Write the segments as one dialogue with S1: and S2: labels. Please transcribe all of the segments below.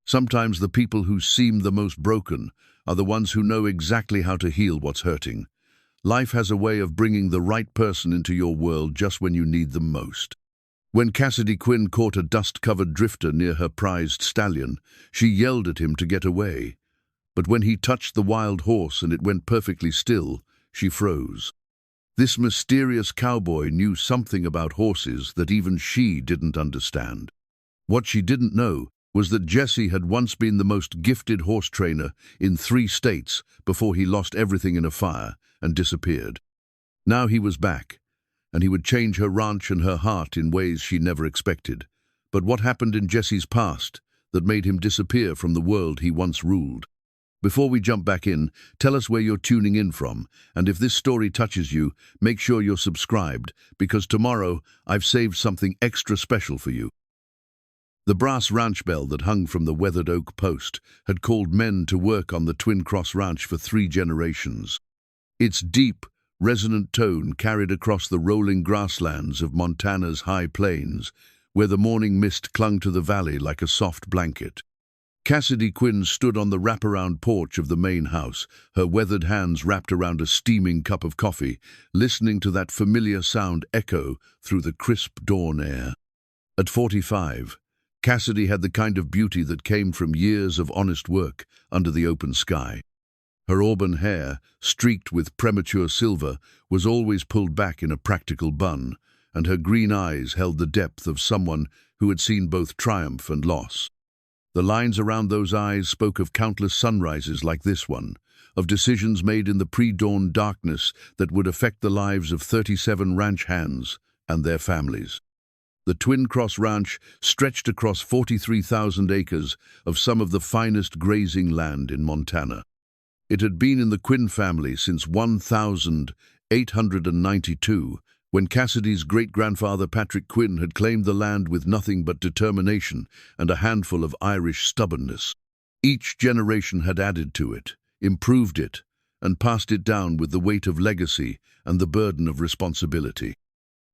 S1: Sometimes the people who seem the most broken are the ones who know exactly how to heal what's hurting. Life has a way of bringing the right person into your world just when you need them most. When Cassidy Quinn caught a dust-covered drifter near her prized stallion, she yelled at him to get away. But when he touched the wild horse and it went perfectly still, she froze. This mysterious cowboy knew something about horses that even she didn't understand. What she didn't know was that Jesse had once been the most gifted horse trainer in 3 states before he lost everything in a fire and disappeared. Now he was back, and he would change her ranch and her heart in ways she never expected. But what happened in Jesse's past that made him disappear from the world he once ruled? Before we jump back in, tell us where you're tuning in from, and if this story touches you, make sure you're subscribed, because tomorrow I've saved something extra special for you. The brass ranch bell that hung from the weathered oak post had called men to work on the Twin Cross Ranch for 3 generations. Its deep, resonant tone carried across the rolling grasslands of Montana's high plains, where the morning mist clung to the valley like a soft blanket. Cassidy Quinn stood on the wraparound porch of the main house, her weathered hands wrapped around a steaming cup of coffee, listening to that familiar sound echo through the crisp dawn air. At 45, Cassidy had the kind of beauty that came from years of honest work under the open sky. Her auburn hair, streaked with premature silver, was always pulled back in a practical bun, and her green eyes held the depth of someone who had seen both triumph and loss. The lines around those eyes spoke of countless sunrises like this one, of decisions made in the pre-dawn darkness that would affect the lives of 37 ranch hands and their families. The Twin Cross Ranch stretched across 43,000 acres of some of the finest grazing land in Montana. It had been in the Quinn family since 1892, when Cassidy's great-grandfather Patrick Quinn had claimed the land with nothing but determination and a handful of Irish stubbornness. Each generation had added to it, improved it, and passed it down with the weight of legacy and the burden of responsibility.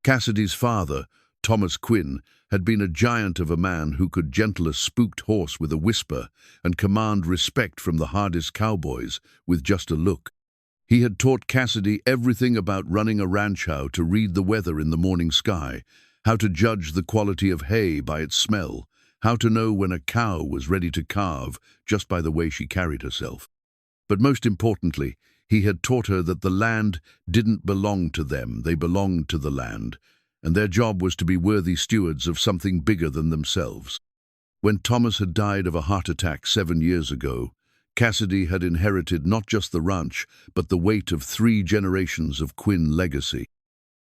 S1: Cassidy's father, Thomas Quinn, had been a giant of a man who could gentle a spooked horse with a whisper and command respect from the hardest cowboys with just a look. He had taught Cassidy everything about running a ranch, how to read the weather in the morning sky, how to judge the quality of hay by its smell, how to know when a cow was ready to calve just by the way she carried herself. But most importantly, he had taught her that the land didn't belong to them, they belonged to the land, and their job was to be worthy stewards of something bigger than themselves. When Thomas had died of a heart attack 7 years ago, Cassidy had inherited not just the ranch, but the weight of 3 generations of Quinn legacy.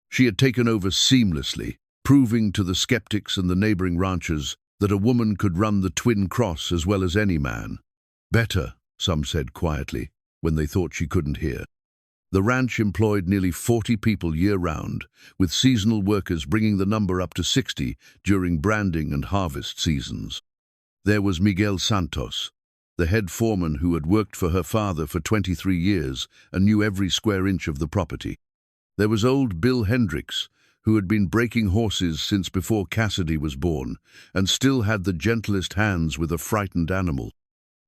S1: She had taken over seamlessly, proving to the skeptics and the neighboring ranchers that a woman could run the Twin Cross as well as any man. Better, some said quietly, when they thought she couldn't hear. The ranch employed nearly 40 people year-round, with seasonal workers bringing the number up to 60 during branding and harvest seasons. There was Miguel Santos, the head foreman who had worked for her father for 23 years and knew every square inch of the property. There was old Bill Hendricks, who had been breaking horses since before Cassidy was born, and still had the gentlest hands with a frightened animal.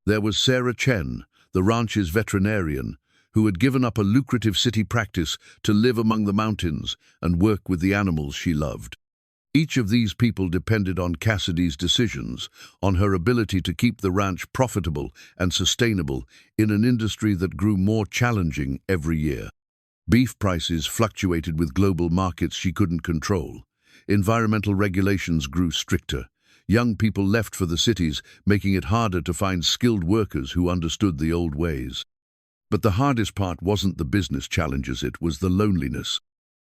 S1: There was Sarah Chen, the ranch's veterinarian, who had given up a lucrative city practice to live among the mountains and work with the animals she loved. Each of these people depended on Cassidy's decisions, on her ability to keep the ranch profitable and sustainable in an industry that grew more challenging every year. Beef prices fluctuated with global markets she couldn't control. Environmental regulations grew stricter. Young people left for the cities, making it harder to find skilled workers who understood the old ways. But the hardest part wasn't the business challenges, it was the loneliness.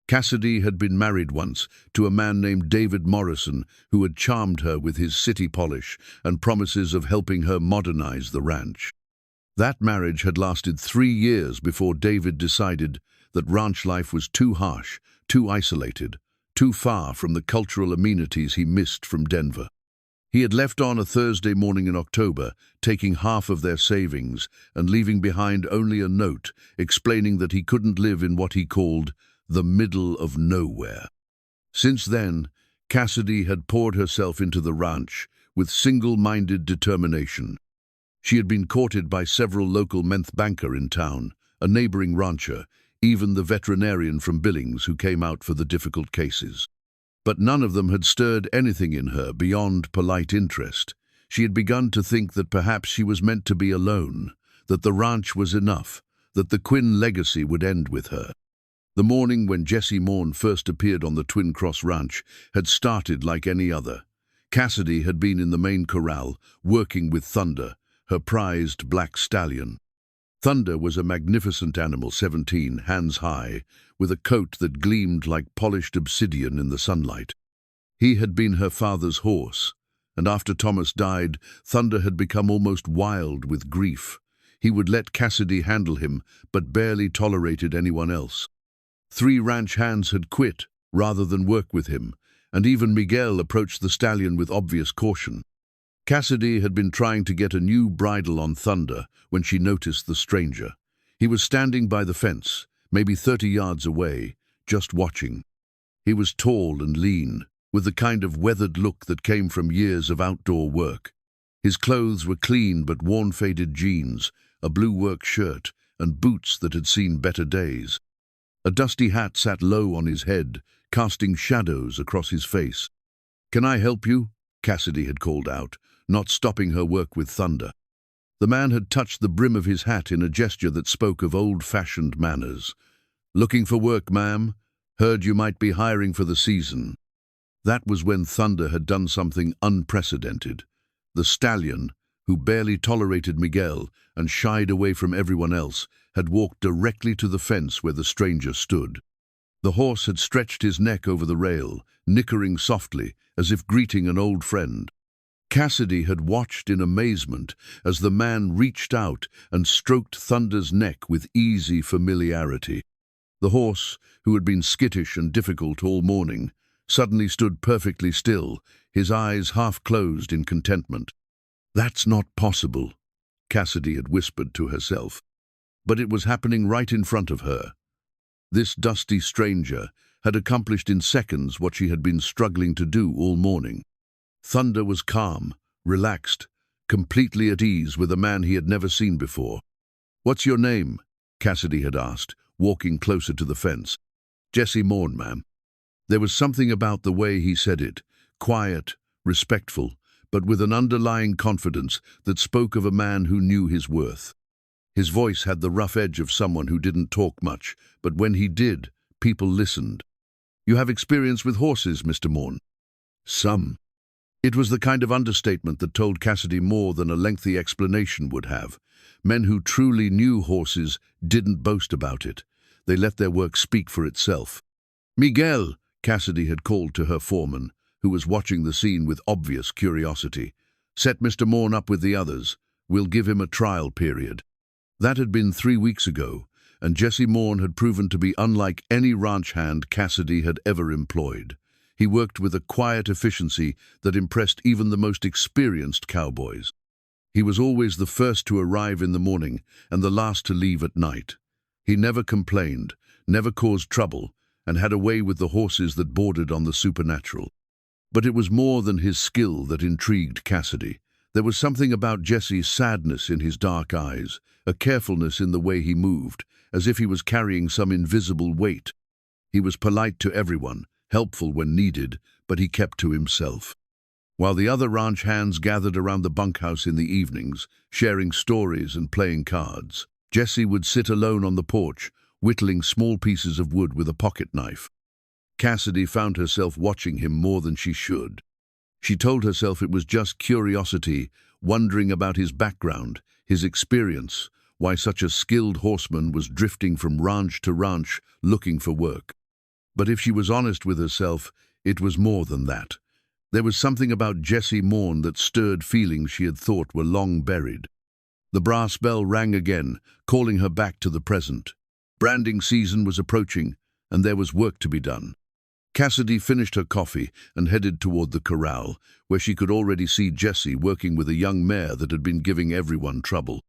S1: Cassidy had been married once to a man named David Morrison, who had charmed her with his city polish and promises of helping her modernize the ranch. That marriage had lasted 3 years before David decided that ranch life was too harsh, too isolated, too far from the cultural amenities he missed from Denver. He had left on a Thursday morning in October, taking half of their savings and leaving behind only a note explaining that he couldn't live in what he called the middle of nowhere. Since then, Cassidy had poured herself into the ranch with single-minded determination. She had been courted by several local menth banker in town, a neighboring rancher, even the veterinarian from Billings who came out for the difficult cases. But none of them had stirred anything in her beyond polite interest. She had begun to think that perhaps she was meant to be alone, that the ranch was enough, that the Quinn legacy would end with her. The morning when Jessie Morn first appeared on the Twin Cross Ranch had started like any other. Cassidy had been in the main corral, working with Thunder, her prized black stallion. Thunder was a magnificent animal, 17, hands high, with a coat that gleamed like polished obsidian in the sunlight. He had been her father's horse, and after Thomas died, Thunder had become almost wild with grief. He would let Cassidy handle him, but barely tolerated anyone else. 3 ranch hands had quit rather than work with him, and even Miguel approached the stallion with obvious caution. Cassidy had been trying to get a new bridle on Thunder when she noticed the stranger. He was standing by the fence, maybe 30 yards away, just watching. He was tall and lean, with the kind of weathered look that came from years of outdoor work. His clothes were clean but worn faded jeans, a blue work shirt, and boots that had seen better days. A dusty hat sat low on his head, casting shadows across his face. "Can I help you?" Cassidy had called out, not stopping her work with Thunder. The man had touched the brim of his hat in a gesture that spoke of old-fashioned manners. "Looking for work, ma'am? Heard you might be hiring for the season." That was when Thunder had done something unprecedented. The stallion, who barely tolerated Miguel and shied away from everyone else, had walked directly to the fence where the stranger stood. The horse had stretched his neck over the rail, nickering softly, as if greeting an old friend. Cassidy had watched in amazement as the man reached out and stroked Thunder's neck with easy familiarity. The horse, who had been skittish and difficult all morning, suddenly stood perfectly still, his eyes half closed in contentment. "That's not possible," Cassidy had whispered to herself. But it was happening right in front of her. This dusty stranger had accomplished in seconds what she had been struggling to do all morning. Thunder was calm, relaxed, completely at ease with a man he had never seen before. "What's your name?" Cassidy had asked, walking closer to the fence. "Jessie Morn, ma'am." There was something about the way he said it, quiet, respectful, but with an underlying confidence that spoke of a man who knew his worth. His voice had the rough edge of someone who didn't talk much, but when he did, people listened. "You have experience with horses, Mr. Morn?" "Some." It was the kind of understatement that told Cassidy more than a lengthy explanation would have. Men who truly knew horses didn't boast about it. They let their work speak for itself. "Miguel," Cassidy had called to her foreman, who was watching the scene with obvious curiosity. "Set Mr. Morn up with the others. We'll give him a trial period." That had been 3 weeks ago, and Jessie Morn had proven to be unlike any ranch hand Cassidy had ever employed. He worked with a quiet efficiency that impressed even the most experienced cowboys. He was always the first to arrive in the morning and the last to leave at night. He never complained, never caused trouble, and had a way with the horses that bordered on the supernatural. But it was more than his skill that intrigued Cassidy. There was something about Jessie's sadness in his dark eyes, a carefulness in the way he moved, as if he was carrying some invisible weight. He was polite to everyone, helpful when needed, but he kept to himself. While the other ranch hands gathered around the bunkhouse in the evenings, sharing stories and playing cards, Jessie would sit alone on the porch, whittling small pieces of wood with a pocket knife. Cassidy found herself watching him more than she should. She told herself it was just curiosity, wondering about his background, his experience, why such a skilled horseman was drifting from ranch to ranch looking for work. But if she was honest with herself, it was more than that. There was something about Jessie Morn that stirred feelings she had thought were long buried. The brass bell rang again, calling her back to the present. Branding season was approaching, and there was work to be done. Cassidy finished her coffee and headed toward the corral, where she could already see Jessie working with a young mare that had been giving everyone trouble.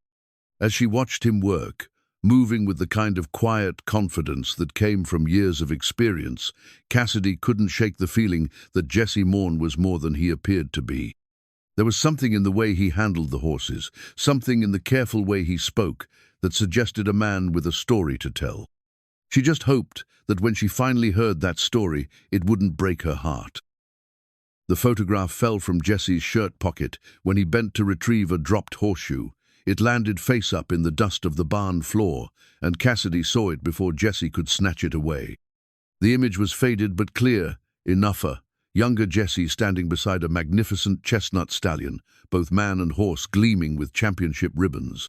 S1: As she watched him work, moving with the kind of quiet confidence that came from years of experience, Cassidy couldn't shake the feeling that Jessie Morn was more than he appeared to be. There was something in the way he handled the horses, something in the careful way he spoke, that suggested a man with a story to tell. She just hoped that when she finally heard that story, it wouldn't break her heart. The photograph fell from Jesse's shirt pocket when he bent to retrieve a dropped horseshoe. It landed face up in the dust of the barn floor, and Cassidy saw it before Jesse could snatch it away. The image was faded but clear, enough. Younger Jesse standing beside a magnificent chestnut stallion, both man and horse gleaming with championship ribbons.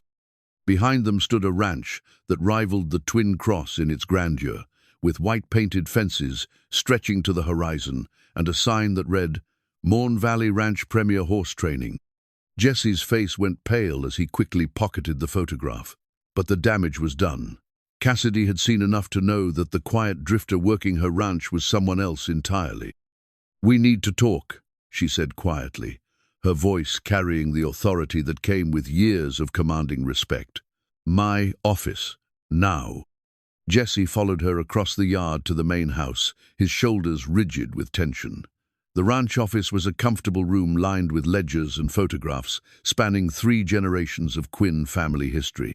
S1: Behind them stood a ranch that rivaled the Twin Cross in its grandeur, with white-painted fences stretching to the horizon and a sign that read, "Morn Valley Ranch Premier Horse Training." Jesse's face went pale as he quickly pocketed the photograph, but the damage was done. Cassidy had seen enough to know that the quiet drifter working her ranch was someone else entirely. "We need to talk," she said quietly, her voice carrying the authority that came with years of commanding respect. "My office, now." Jesse followed her across the yard to the main house, his shoulders rigid with tension. The ranch office was a comfortable room lined with ledgers and photographs, spanning 3 generations of Quinn family history.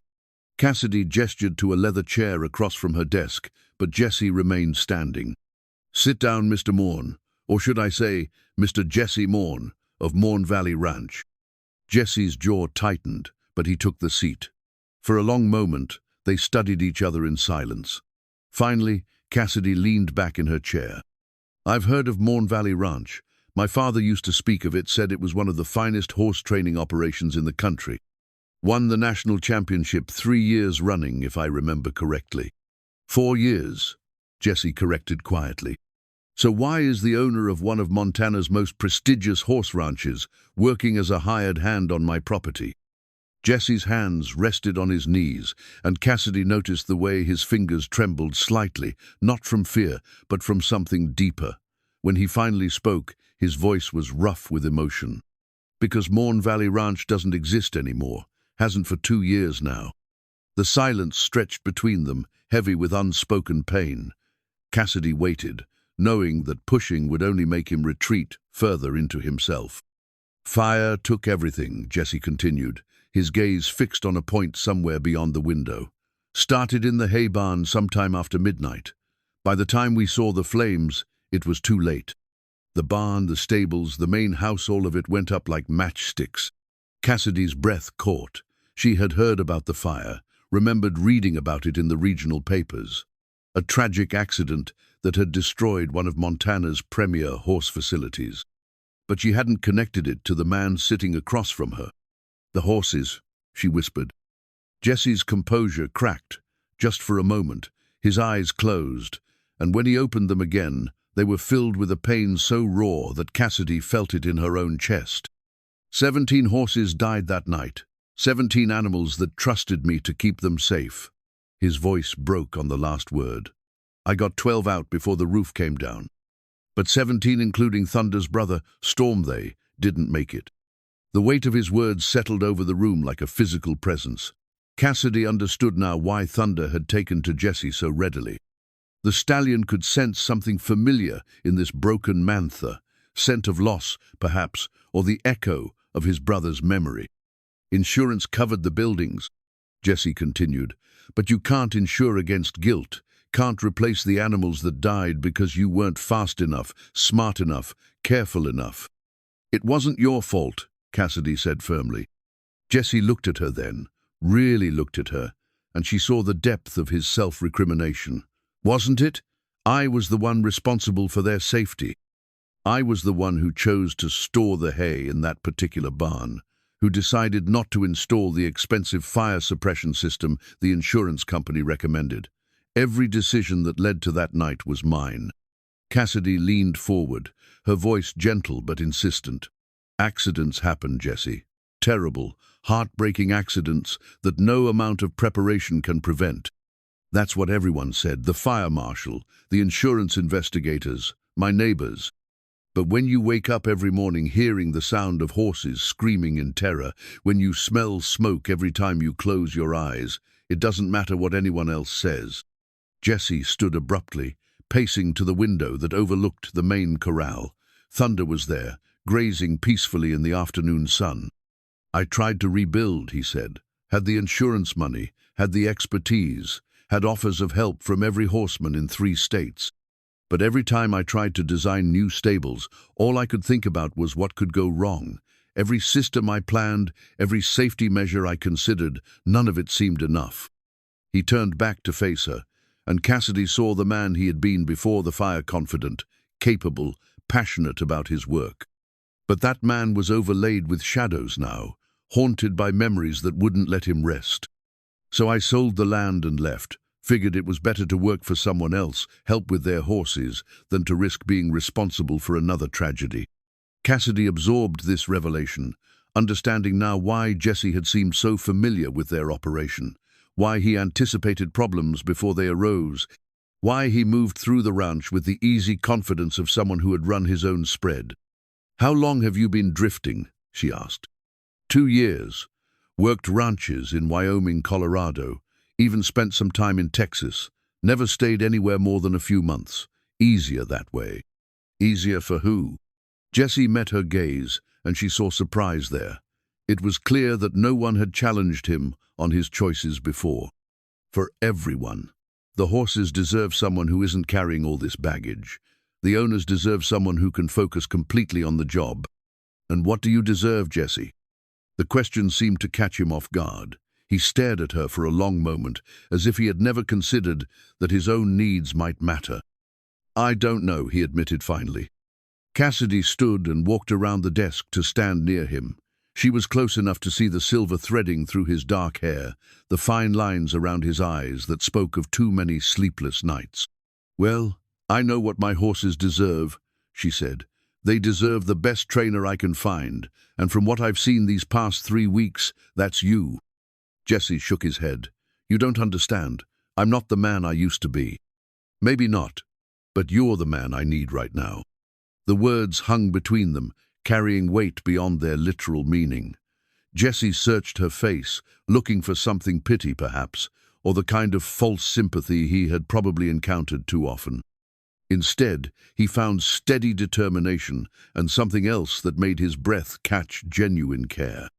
S1: Cassidy gestured to a leather chair across from her desk, but Jesse remained standing. "Sit down, Mr. Morn. Or should I say, Mr. Jesse Morn, of Morn Valley Ranch." Jesse's jaw tightened, but he took the seat. For a long moment, they studied each other in silence. Finally, Cassidy leaned back in her chair. "I've heard of Morn Valley Ranch. My father used to speak of it, said it was one of the finest horse training operations in the country. Won the national championship 3 years running, if I remember correctly." 4 years, Jesse corrected quietly. "So why is the owner of one of Montana's most prestigious horse ranches working as a hired hand on my property?" Jesse's hands rested on his knees, and Cassidy noticed the way his fingers trembled slightly, not from fear, but from something deeper. When he finally spoke, his voice was rough with emotion. "Because Morn Valley Ranch doesn't exist anymore, hasn't for 2 years now." The silence stretched between them, heavy with unspoken pain. Cassidy waited, knowing that pushing would only make him retreat further into himself. "Fire took everything," Jesse continued, his gaze fixed on a point somewhere beyond the window. "Started in the hay barn sometime after midnight. By the time we saw the flames, it was too late. The barn, the stables, the main house, all of it went up like matchsticks." Cassidy's breath caught. She had heard about the fire, remembered reading about it in the regional papers. A tragic accident that had destroyed one of Montana's premier horse facilities. But she hadn't connected it to the man sitting across from her. "The horses," she whispered. Jesse's composure cracked, just for a moment. His eyes closed, and when he opened them again, they were filled with a pain so raw that Cassidy felt it in her own chest. 17 horses died that night. 17 animals that trusted me to keep them safe." His voice broke on the last word. "I got 12 out before the roof came down. But 17, including Thunder's brother, Storm, they didn't make it." The weight of his words settled over the room like a physical presence. Cassidy understood now why Thunder had taken to Jesse so readily. The stallion could sense something familiar in this broken mantha, scent of loss, perhaps, or the echo of his brother's memory. "Insurance covered the buildings," Jesse continued, "but you can't insure against guilt, can't replace the animals that died because you weren't fast enough, smart enough, careful enough." "It wasn't your fault," Cassidy said firmly. Jesse looked at her then, really looked at her, and she saw the depth of his self-recrimination. "Wasn't it? I was the one responsible for their safety. I was the one who chose to store the hay in that particular barn, who decided not to install the expensive fire suppression system the insurance company recommended. Every decision that led to that night was mine." Cassidy leaned forward, her voice gentle but insistent. "Accidents happen, Jesse. Terrible, heartbreaking accidents that no amount of preparation can prevent. That's what everyone said, the fire marshal, the insurance investigators, my neighbors. But when you wake up every morning hearing the sound of horses screaming in terror, when you smell smoke every time you close your eyes, it doesn't matter what anyone else says." Jesse stood abruptly, pacing to the window that overlooked the main corral. Thunder was there, grazing peacefully in the afternoon sun. "I tried to rebuild," he said. "Had the insurance money, had the expertise, had offers of help from every horseman in 3 states. But every time I tried to design new stables, all I could think about was what could go wrong. Every system I planned, every safety measure I considered, none of it seemed enough." He turned back to face her, and Cassidy saw the man he had been before the fire, confident, capable, passionate about his work. But that man was overlaid with shadows now, haunted by memories that wouldn't let him rest. "So I sold the land and left. Figured it was better to work for someone else, help with their horses, than to risk being responsible for another tragedy." Cassidy absorbed this revelation, understanding now why Jesse had seemed so familiar with their operation, why he anticipated problems before they arose, why he moved through the ranch with the easy confidence of someone who had run his own spread. "How long have you been drifting?" she asked. 2 years. Worked ranches in Wyoming, Colorado, even spent some time in Texas. Never stayed anywhere more than a few months. Easier that way." "Easier for who?" Jesse met her gaze, and she saw surprise there. It was clear that no one had challenged him on his choices before. "For everyone. The horses deserve someone who isn't carrying all this baggage. The owners deserve someone who can focus completely on the job." "And what do you deserve, Jesse?" The question seemed to catch him off guard. He stared at her for a long moment, as if he had never considered that his own needs might matter. "I don't know," he admitted finally. Cassidy stood and walked around the desk to stand near him. She was close enough to see the silver threading through his dark hair, the fine lines around his eyes that spoke of too many sleepless nights. "Well, I know what my horses deserve," she said. "They deserve the best trainer I can find, and from what I've seen these past 3 weeks, that's you." Jesse shook his head. "You don't understand. I'm not the man I used to be." "Maybe not, but you're the man I need right now." The words hung between them, carrying weight beyond their literal meaning. Jesse searched her face, looking for something pity perhaps, or the kind of false sympathy he had probably encountered too often. Instead, he found steady determination and something else that made his breath catch genuine care.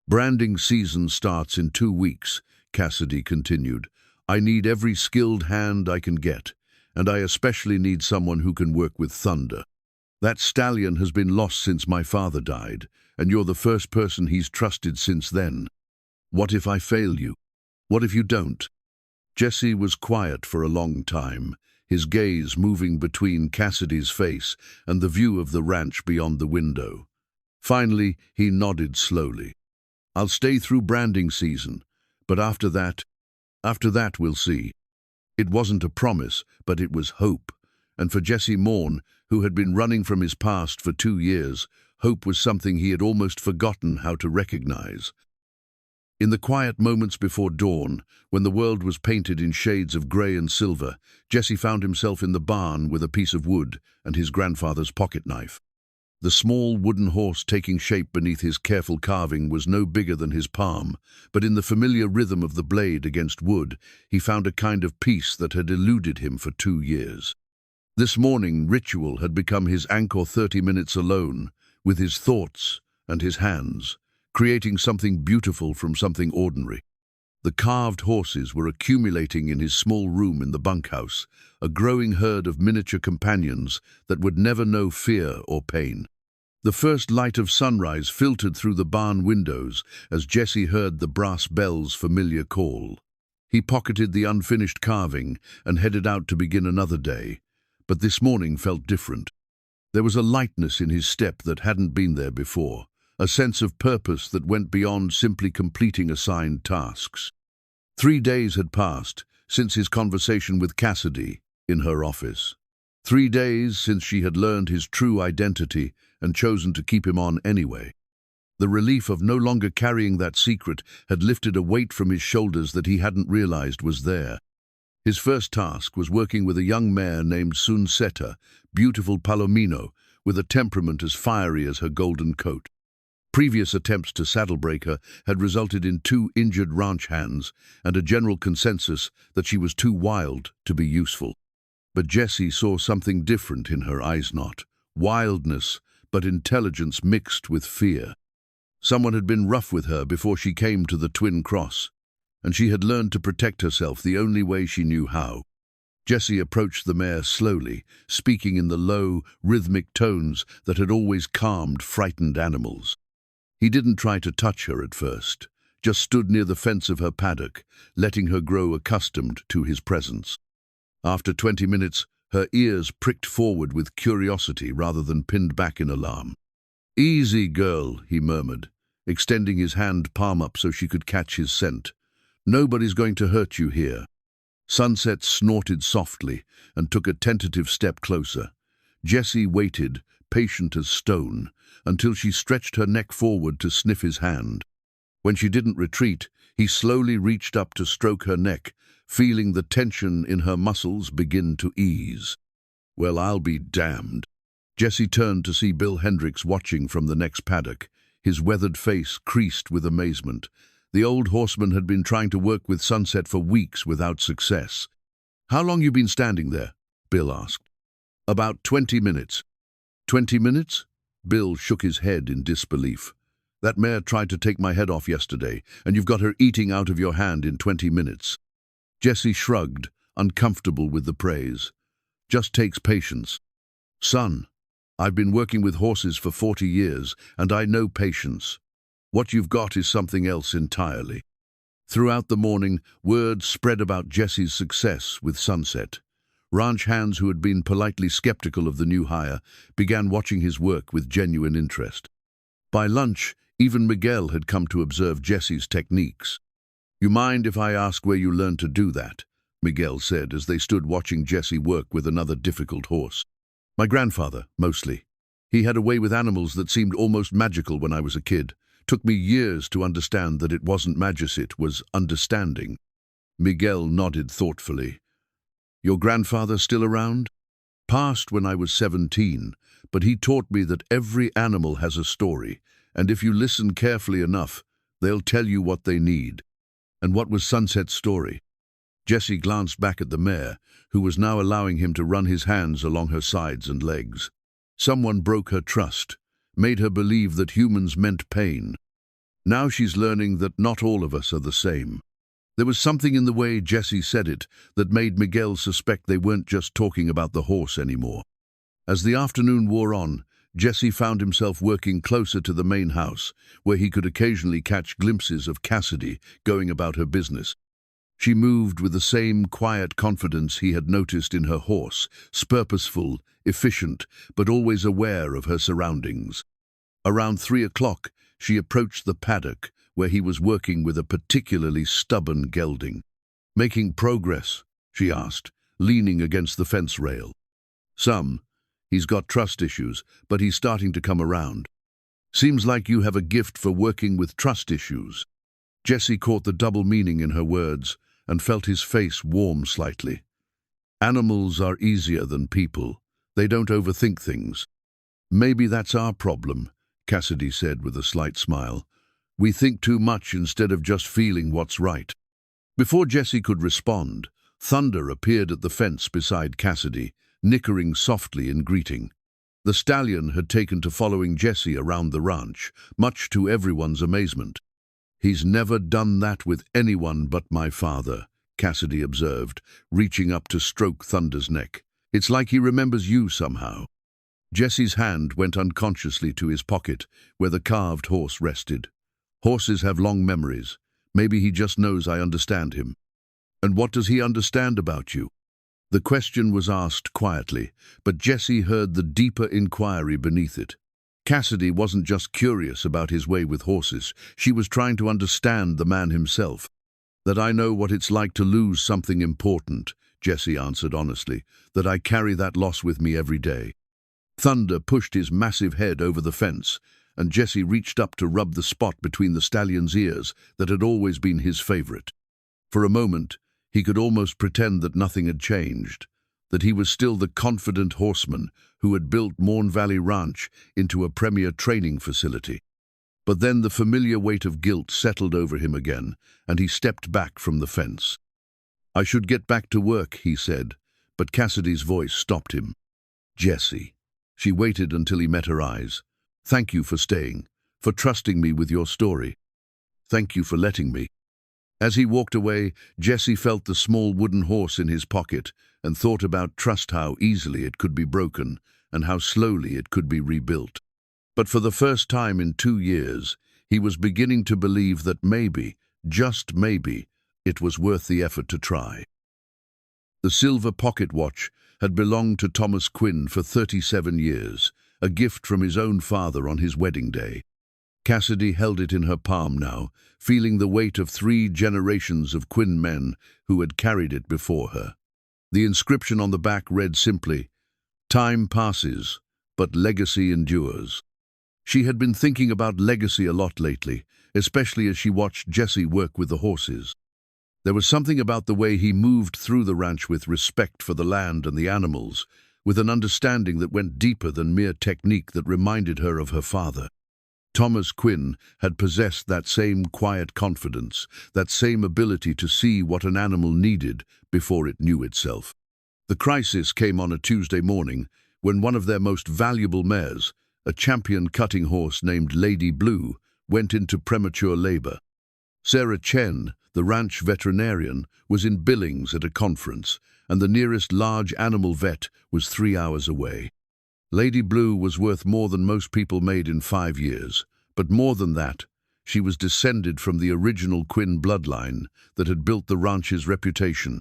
S1: "Branding season starts in 2 weeks, Cassidy continued. "I need every skilled hand I can get, and I especially need someone who can work with thunder. That stallion has been lost since my father died, and you're the first person he's trusted since then. What if I fail you? What if you don't?" Jesse was quiet for a long time, his gaze moving between Cassidy's face and the view of the ranch beyond the window. Finally, he nodded slowly. "I'll stay through branding season, but after that we'll see." It wasn't a promise, but it was hope. And for Jesse Morn, who had been running from his past for 2 years, hope was something he had almost forgotten how to recognize. In the quiet moments before dawn, when the world was painted in shades of grey and silver, Jesse found himself in the barn with a piece of wood and his grandfather's pocket knife. The small wooden horse taking shape beneath his careful carving was no bigger than his palm, but in the familiar rhythm of the blade against wood, he found a kind of peace that had eluded him for 2 years. This morning, ritual had become his anchor. 30 minutes alone, with his thoughts and his hands, creating something beautiful from something ordinary. The carved horses were accumulating in his small room in the bunkhouse, a growing herd of miniature companions that would never know fear or pain. The first light of sunrise filtered through the barn windows as Jesse heard the brass bell's familiar call. He pocketed the unfinished carving and headed out to begin another day, but this morning felt different. There was a lightness in his step that hadn't been there before, a sense of purpose that went beyond simply completing assigned tasks. 3 days had passed since his conversation with Cassidy in her office. 3 days since she had learned his true identity and chosen to keep him on anyway. The relief of no longer carrying that secret had lifted a weight from his shoulders that he hadn't realized was there. His first task was working with a young mare named Sunseta, beautiful Palomino, with a temperament as fiery as her golden coat. Previous attempts to saddle-break her had resulted in 2 injured ranch hands and a general consensus that she was too wild to be useful. But Jesse saw something different in her eyes, not wildness, but intelligence mixed with fear. Someone had been rough with her before she came to the Twin Cross, and she had learned to protect herself the only way she knew how. Jessie approached the mare slowly, speaking in the low, rhythmic tones that had always calmed frightened animals. He didn't try to touch her at first, just stood near the fence of her paddock, letting her grow accustomed to his presence. After 20 minutes, her ears pricked forward with curiosity rather than pinned back in alarm. "Easy, girl," he murmured, extending his hand palm up so she could catch his scent. "Nobody's going to hurt you here." Sunset snorted softly and took a tentative step closer. Jessie waited, patient as stone, until she stretched her neck forward to sniff his hand. When she didn't retreat, he slowly reached up to stroke her neck, feeling the tension in her muscles begin to ease. "Well, I'll be damned." Jessie turned to see Bill Hendricks watching from the next paddock, his weathered face creased with amazement. The old horseman had been trying to work with Sunset for weeks without success. "How long you been standing there?" Bill asked. "About 20 minutes. 20 minutes? Bill shook his head in disbelief. "That mare tried to take my head off yesterday, and you've got her eating out of your hand in 20 minutes. Jessie shrugged, uncomfortable with the praise. "Just takes patience. Son, I've been working with horses for 40 years, and I know patience. What you've got is something else entirely." Throughout the morning, word spread about Jessie's success with Sunset. Ranch hands who had been politely skeptical of the new hire began watching his work with genuine interest. By lunch, even Miguel had come to observe Jessie's techniques. "You mind if I ask where you learned to do that?" Miguel said as they stood watching Jessie work with another difficult horse. "My grandfather, mostly. He had a way with animals that seemed almost magical when I was a kid. Took me years to understand that it wasn't magic, it was understanding." Miguel nodded thoughtfully. "Your grandfather still around?" "Passed when I was 17, but he taught me that every animal has a story, and if you listen carefully enough, they'll tell you what they need." "And what was Sunset's story?" Jessie glanced back at the mare, who was now allowing him to run his hands along her sides and legs. Someone broke her trust, made her believe that humans meant pain. Now she's learning that not all of us are the same. There was something in the way Jessie said it that made Miguel suspect they weren't just talking about the horse anymore. As the afternoon wore on, Jessie found himself working closer to the main house, where he could occasionally catch glimpses of Cassidy going about her business. She moved with the same quiet confidence he had noticed in her horse, purposeful, efficient, but always aware of her surroundings. Around 3 o'clock, she approached the paddock, where he was working with a particularly stubborn gelding. "Making progress?" she asked, leaning against the fence rail. "Some. He's got trust issues, but he's starting to come around." "Seems like you have a gift for working with trust issues." Jessie caught the double meaning in her words and felt his face warm slightly. "Animals are easier than people. They don't overthink things." "Maybe that's our problem," Cassidy said with a slight smile. "We think too much instead of just feeling what's right." Before Jessie could respond, Thunder appeared at the fence beside Cassidy, nickering softly in greeting. The stallion had taken to following Jessie around the ranch, much to everyone's amazement. "He's never done that with anyone but my father," Cassidy observed, reaching up to stroke Thunder's neck. "It's like he remembers you somehow." Jessie's hand went unconsciously to his pocket, where the carved horse rested. "Horses have long memories. Maybe he just knows I understand him." "And what does he understand about you?" The question was asked quietly, but Jessie heard the deeper inquiry beneath it. Cassidy wasn't just curious about his way with horses. She was trying to understand the man himself. "That I know what it's like to lose something important," Jessie answered honestly. "That I carry that loss with me every day." Thunder pushed his massive head over the fence, and Jessie reached up to rub the spot between the stallion's ears that had always been his favorite. For a moment, he could almost pretend that nothing had changed, that he was still the confident horseman who had built Morn Valley Ranch into a premier training facility. But then the familiar weight of guilt settled over him again, and he stepped back from the fence. "I should get back to work," he said, but Cassidy's voice stopped him. "Jessie." She waited until he met her eyes. "Thank you for staying, for trusting me with your story. Thank you for letting me." As he walked away, Jesse felt the small wooden horse in his pocket and thought about trust, how easily it could be broken and how slowly it could be rebuilt. But for the first time in 2 years, he was beginning to believe that maybe, just maybe, it was worth the effort to try. The silver pocket watch had belonged to Thomas Quinn for 37 years, a gift from his own father on his wedding day. Cassidy held it in her palm now, feeling the weight of 3 generations of Quinn men who had carried it before her. The inscription on the back read simply, "Time passes, but legacy endures." She had been thinking about legacy a lot lately, especially as she watched Jesse work with the horses. There was something about the way he moved through the ranch with respect for the land and the animals, with an understanding that went deeper than mere technique that reminded her of her father. Thomas Quinn had possessed that same quiet confidence, that same ability to see what an animal needed before it knew itself. The crisis came on a Tuesday morning when one of their most valuable mares, a champion cutting horse named Lady Blue, went into premature labor. Sarah Chen, the ranch veterinarian, was in Billings at a conference, and the nearest large animal vet was 3 hours away. Lady Blue was worth more than most people made in 5 years, but more than that, she was descended from the original Quinn bloodline that had built the ranch's reputation.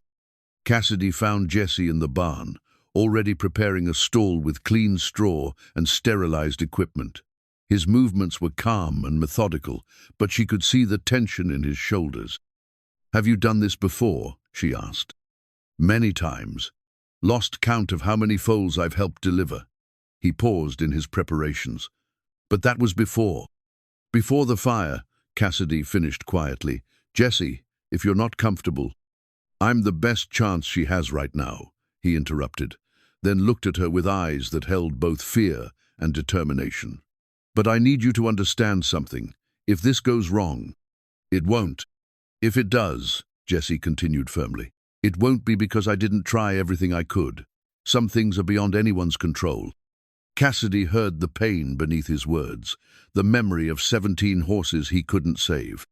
S1: Cassidy found Jesse in the barn, already preparing a stall with clean straw and sterilized equipment. His movements were calm and methodical, but she could see the tension in his shoulders. "Have you done this before?" she asked. "Many times. Lost count of how many foals I've helped deliver." He paused in his preparations. "But that was before." "Before the fire," Cassidy finished quietly. "Jesse, if you're not comfortable—" "I'm the best chance she has right now," he interrupted, then looked at her with eyes that held both fear and determination. "But I need you to understand something. If this goes wrong—" "It won't. If it does," Jesse continued firmly, "it won't be because I didn't try everything I could. Some things are beyond anyone's control." Cassidy heard the pain beneath his words, the memory of 17 horses he couldn't save.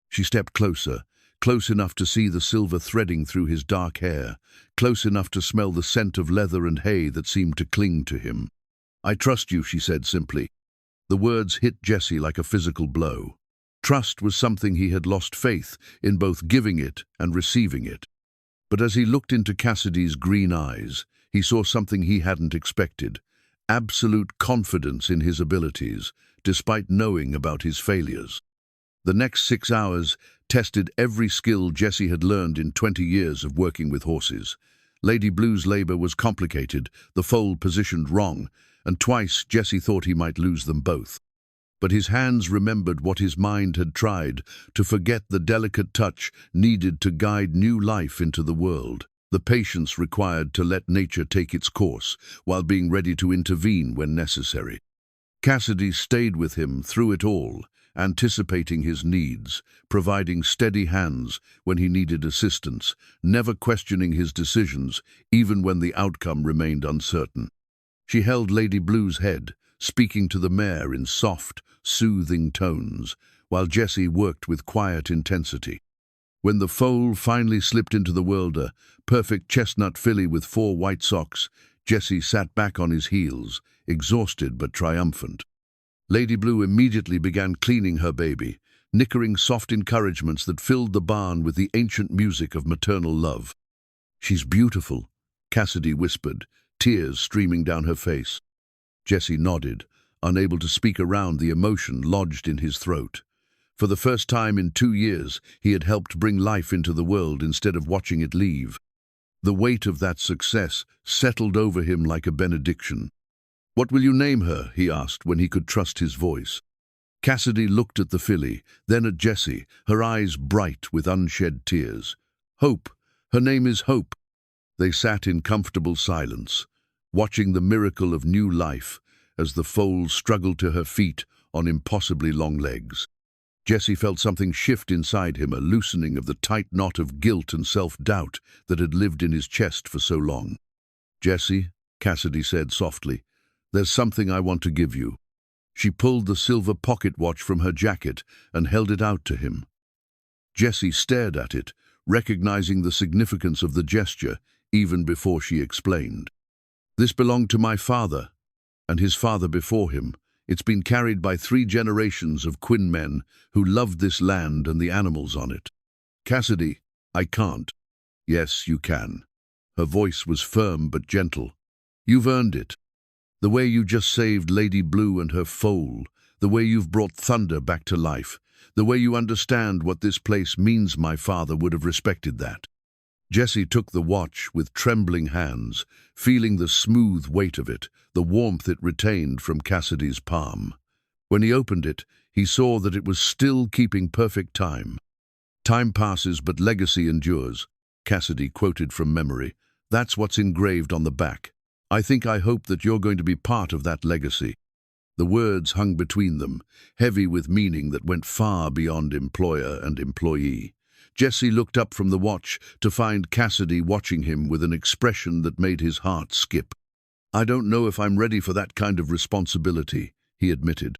S1: She stepped closer, close enough to see the silver threading through his dark hair, close enough to smell the scent of leather and hay that seemed to cling to him. "I trust you," she said simply. The words hit Jesse like a physical blow. Trust was something he had lost faith in, both giving it and receiving it. But as he looked into Cassidy's green eyes, he saw something he hadn't expected: absolute confidence in his abilities, despite knowing about his failures. The next 6 hours tested every skill Jesse had learned in 20 years of working with horses. Lady Blue's labor was complicated, the foal positioned wrong, and twice Jesse thought he might lose them both. But his hands remembered what his mind had tried, to forget the delicate touch needed to guide new life into the world. The patience required to let nature take its course, while being ready to intervene when necessary. Cassidy stayed with him through it all, anticipating his needs, providing steady hands when he needed assistance, never questioning his decisions, even when the outcome remained uncertain. She held Lady Blue's head, speaking to the mare in soft, soothing tones, while Jesse worked with quiet intensity. When the foal finally slipped into the world, a perfect chestnut filly with 4 white socks, Jesse sat back on his heels, exhausted but triumphant. Lady Blue immediately began cleaning her baby, nickering soft encouragements that filled the barn with the ancient music of maternal love. "She's beautiful," Cassidy whispered, tears streaming down her face. Jesse nodded, unable to speak around the emotion lodged in his throat. For the first time in 2 years, he had helped bring life into the world instead of watching it leave. The weight of that success settled over him like a benediction. "What will you name her?" he asked when he could trust his voice. Cassidy looked at the filly, then at Jesse, her eyes bright with unshed tears. "Hope. Her name is Hope." They sat in comfortable silence, watching the miracle of new life as the foal struggled to her feet on impossibly long legs. Jesse felt something shift inside him, a loosening of the tight knot of guilt and self-doubt that had lived in his chest for so long. "Jesse," Cassidy said softly, There's something I want to give you." She pulled the silver pocket watch from her jacket and held it out to him. Jessie stared at it, recognizing the significance of the gesture even before she explained. "This belonged to my father, and his father before him. It's been carried by 3 generations of Quinn men who loved this land and the animals on it. Cassidy, I can't." "Yes, you can." Her voice was firm but gentle. "You've earned it. The way you just saved Lady Blue and her foal, the way you've brought Thunder back to life, the way you understand what this place means, my father would have respected that." Jessie took the watch with trembling hands, feeling the smooth weight of it, the warmth it retained from Cassidy's palm. When he opened it, he saw that it was still keeping perfect time. "Time passes, but legacy endures," Cassidy quoted from memory. "That's what's engraved on the back. I hope that you're going to be part of that legacy." The words hung between them, heavy with meaning that went far beyond employer and employee. Jessie looked up from the watch to find Cassidy watching him with an expression that made his heart skip. "I don't know if I'm ready for that kind of responsibility," he admitted.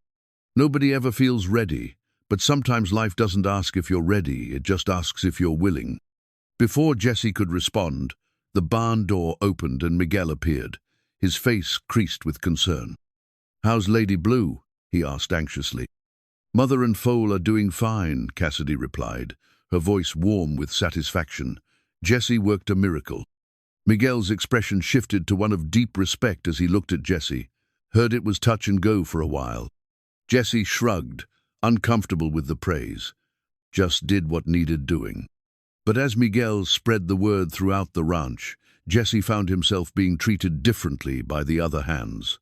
S1: "Nobody ever feels ready, but sometimes life doesn't ask if you're ready, it just asks if you're willing." Before Jessie could respond, the barn door opened and Miguel appeared, his face creased with concern. "How's Lady Blue?" he asked anxiously. "Mother and foal are doing fine," Cassidy replied, her voice warm with satisfaction. "Jessie worked a miracle." Miguel's expression shifted to one of deep respect as he looked at Jessie. "Heard it was touch and go for a while." Jessie shrugged, uncomfortable with the praise. "Just did what needed doing." But as Miguel spread the word throughout the ranch, Jessie found himself being treated differently by the other hands.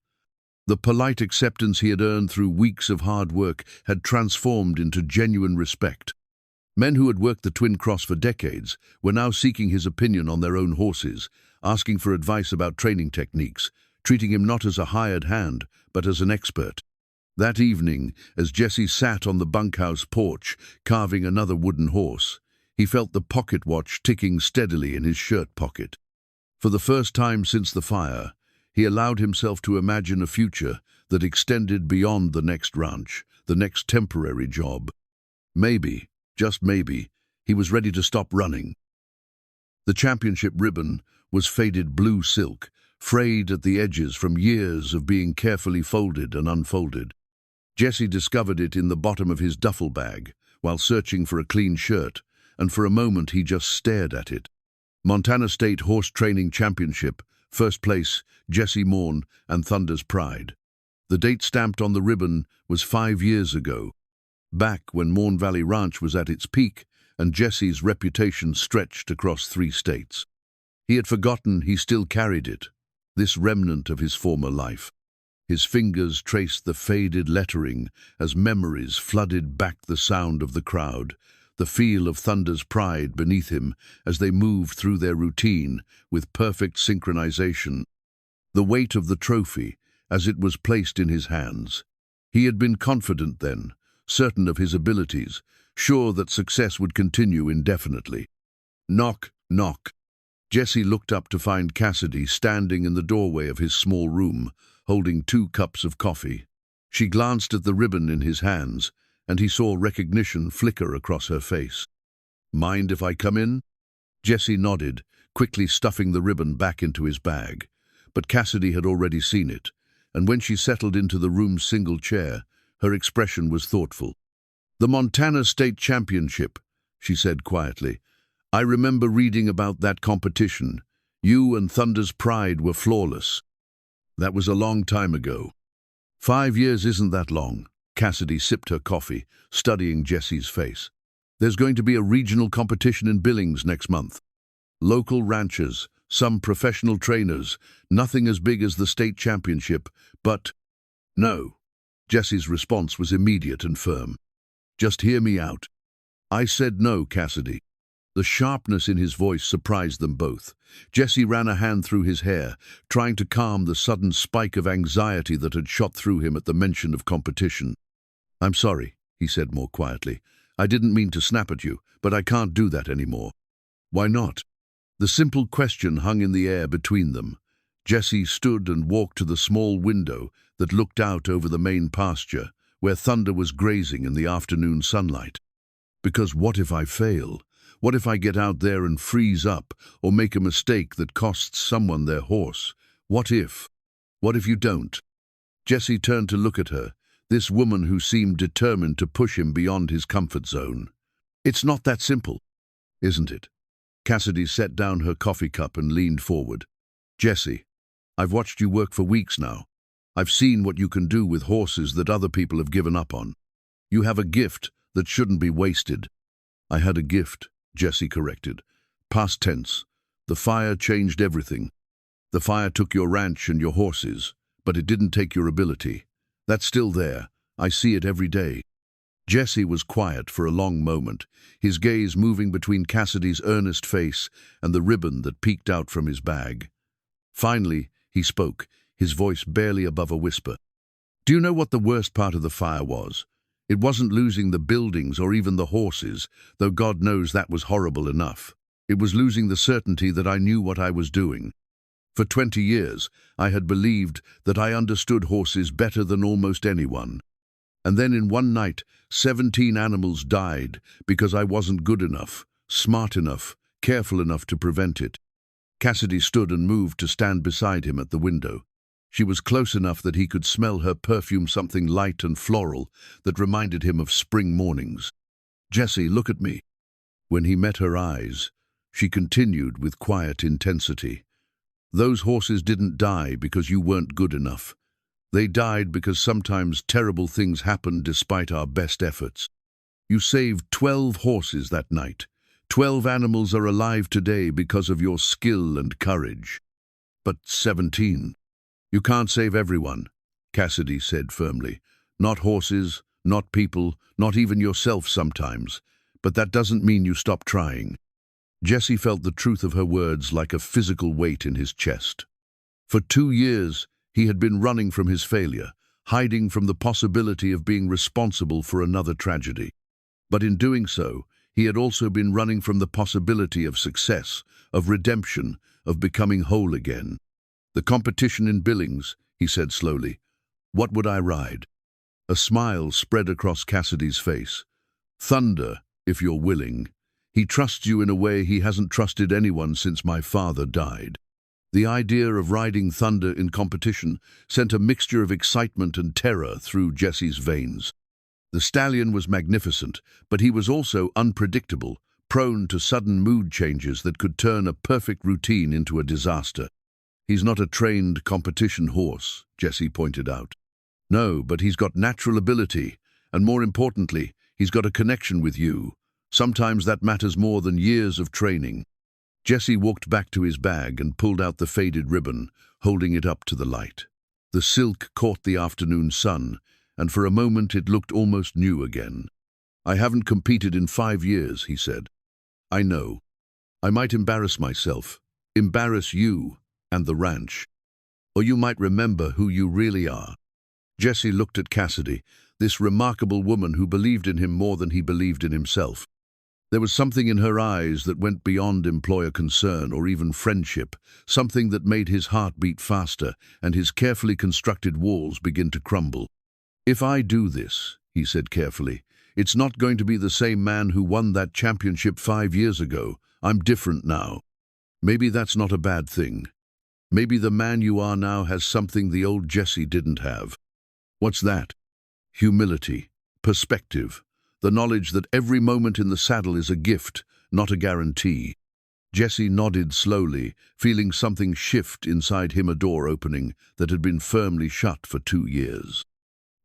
S1: The polite acceptance he had earned through weeks of hard work had transformed into genuine respect. Men who had worked the Twin Cross for decades were now seeking his opinion on their own horses, asking for advice about training techniques, treating him not as a hired hand, but as an expert. That evening, as Jessie sat on the bunkhouse porch, carving another wooden horse, he felt the pocket watch ticking steadily in his shirt pocket. For the first time since the fire, he allowed himself to imagine a future that extended beyond the next ranch, the next temporary job. Maybe, just maybe, he was ready to stop running. The championship ribbon was faded blue silk, frayed at the edges from years of being carefully folded and unfolded. Jessie discovered it in the bottom of his duffel bag while searching for a clean shirt, and for a moment he just stared at it. Montana State Horse Training Championship, first place, Jessie Morn and Thunder's Pride. The date stamped on the ribbon was 5 years ago, back when Morn Valley Ranch was at its peak and Jessie's reputation stretched across 3 states. He had forgotten he still carried it, this remnant of his former life. His fingers traced the faded lettering as memories flooded back the sound of the crowd, the feel of Thunder's Pride beneath him as they moved through their routine with perfect synchronization. The weight of the trophy as it was placed in his hands. He had been confident then, certain of his abilities, sure that success would continue indefinitely. Knock, knock. Jessie looked up to find Cassidy standing in the doorway of his small room, holding 2 cups of coffee. She glanced at the ribbon in his hands, and he saw recognition flicker across her face. "Mind if I come in?" Jessie nodded, quickly stuffing the ribbon back into his bag. But Cassidy had already seen it, and when she settled into the room's single chair, her expression was thoughtful. "The Montana State Championship," she said quietly. "I remember reading about that competition. You and Thunder's Pride were flawless." "That was a long time ago." 5 years isn't that long." Cassidy sipped her coffee, studying Jessie's face. "There's going to be a regional competition in Billings next month. Local ranchers, some professional trainers, nothing as big as the state championship, but—" "No." Jessie's response was immediate and firm. "Just hear me out." "I said no, Cassidy." The sharpness in his voice surprised them both. Jessie ran a hand through his hair, trying to calm the sudden spike of anxiety that had shot through him at the mention of competition. "I'm sorry," he said more quietly. "I didn't mean to snap at you, but I can't do that anymore." "Why not?" The simple question hung in the air between them. Jesse stood and walked to the small window that looked out over the main pasture, where Thunder was grazing in the afternoon sunlight. Because what if I fail? What if I get out there and freeze up, or make a mistake that costs someone their horse? What if? What if you don't? Jesse turned to look at her, this woman who seemed determined to push him beyond his comfort zone. It's not that simple, isn't it? Cassidy set down her coffee cup and leaned forward. Jesse, I've watched you work for weeks now. I've seen what you can do with horses that other people have given up on. You have a gift that shouldn't be wasted. I had a gift, Jesse corrected. Past tense. The fire changed everything. The fire took your ranch and your horses, but it didn't take your ability. That's still there. I see it every day. Jesse was quiet for a long moment, his gaze moving between Cassidy's earnest face and the ribbon that peeked out from his bag. Finally, he spoke, his voice barely above a whisper. Do you know what the worst part of the fire was? It wasn't losing the buildings or even the horses, though God knows that was horrible enough. It was losing the certainty that I knew what I was doing. For 20 years, I had believed that I understood horses better than almost anyone. And then in one night, 17 animals died because I wasn't good enough, smart enough, careful enough to prevent it. Cassidy stood and moved to stand beside him at the window. She was close enough that he could smell her perfume, something light and floral that reminded him of spring mornings. Jesse, look at me. When he met her eyes, she continued with quiet intensity. Those horses didn't die because you weren't good enough. They died because sometimes terrible things happen despite our best efforts. You saved 12 horses that night. 12 animals are alive today because of your skill and courage. But 17. You can't save everyone, Cassidy said firmly. Not horses, not people, not even yourself sometimes. But that doesn't mean you stop trying. Jesse felt the truth of her words like a physical weight in his chest. For 2 years, he had been running from his failure, hiding from the possibility of being responsible for another tragedy. But in doing so, he had also been running from the possibility of success, of redemption, of becoming whole again. The competition in Billings, he said slowly. What would I ride? A smile spread across Cassidy's face. Thunder, if you're willing. He trusts you in a way he hasn't trusted anyone since my father died. The idea of riding Thunder in competition sent a mixture of excitement and terror through Jesse's veins. The stallion was magnificent, but he was also unpredictable, prone to sudden mood changes that could turn a perfect routine into a disaster. He's not a trained competition horse, Jesse pointed out. No, but he's got natural ability, and more importantly, he's got a connection with you. Sometimes that matters more than years of training. Jesse walked back to his bag and pulled out the faded ribbon, holding it up to the light. The silk caught the afternoon sun, and for a moment it looked almost new again. I haven't competed in 5 years, he said. I know. I might embarrass myself, embarrass you and the ranch. Or you might remember who you really are. Jesse looked at Cassidy, this remarkable woman who believed in him more than he believed in himself. There was something in her eyes that went beyond employer concern or even friendship, something that made his heart beat faster and his carefully constructed walls begin to crumble. If I do this, he said carefully, it's not going to be the same man who won that championship 5 years ago. I'm different now. Maybe that's not a bad thing. Maybe the man you are now has something the old Jesse didn't have. What's that? Humility, perspective, the knowledge that every moment in the saddle is a gift, not a guarantee. Jesse nodded slowly, feeling something shift inside him, a door opening that had been firmly shut for 2 years.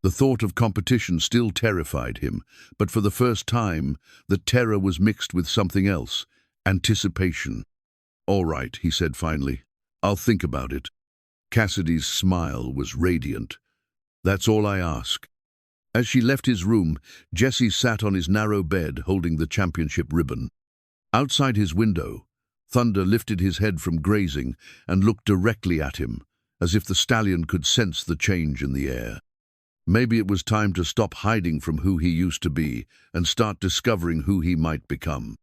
S1: The thought of competition still terrified him, but for the first time, the terror was mixed with something else, anticipation. All right, he said finally. I'll think about it. Cassidy's smile was radiant. That's all I ask. As she left his room, Jesse sat on his narrow bed holding the championship ribbon. Outside his window, Thunder lifted his head from grazing and looked directly at him, as if the stallion could sense the change in the air. Maybe it was time to stop hiding from who he used to be and start discovering who he might become.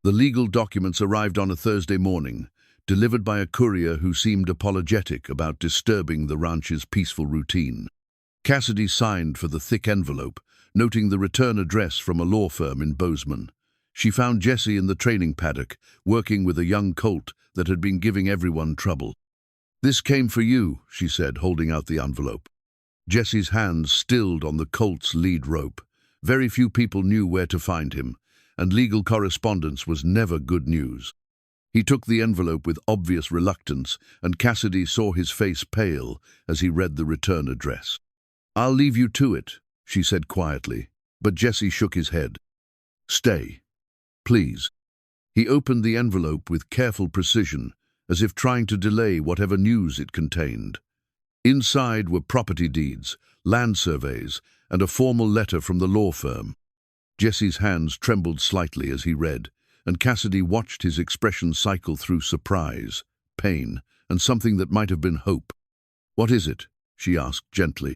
S1: The legal documents arrived on a Thursday morning. delivered by a courier who seemed apologetic about disturbing the ranch's peaceful routine. Cassidy signed for the thick envelope, noting the return address from a law firm in Bozeman. She found Jesse in the training paddock, working with a young colt that had been giving everyone trouble. "This came for you," she said, holding out the envelope. Jesse's hands stilled on the colt's lead rope. Very few people knew where to find him, and legal correspondence was never good news. He took the envelope with obvious reluctance, and Cassidy saw his face pale as he read the return address. "I'll leave you to it," she said quietly, but Jesse shook his head. "Stay, please." He opened the envelope with careful precision, as if trying to delay whatever news it contained. Inside were property deeds, land surveys, and a formal letter from the law firm. Jesse's hands trembled slightly as he read, and Cassidy watched his expression cycle through surprise, pain, and something that might have been hope. "What is it?" she asked gently.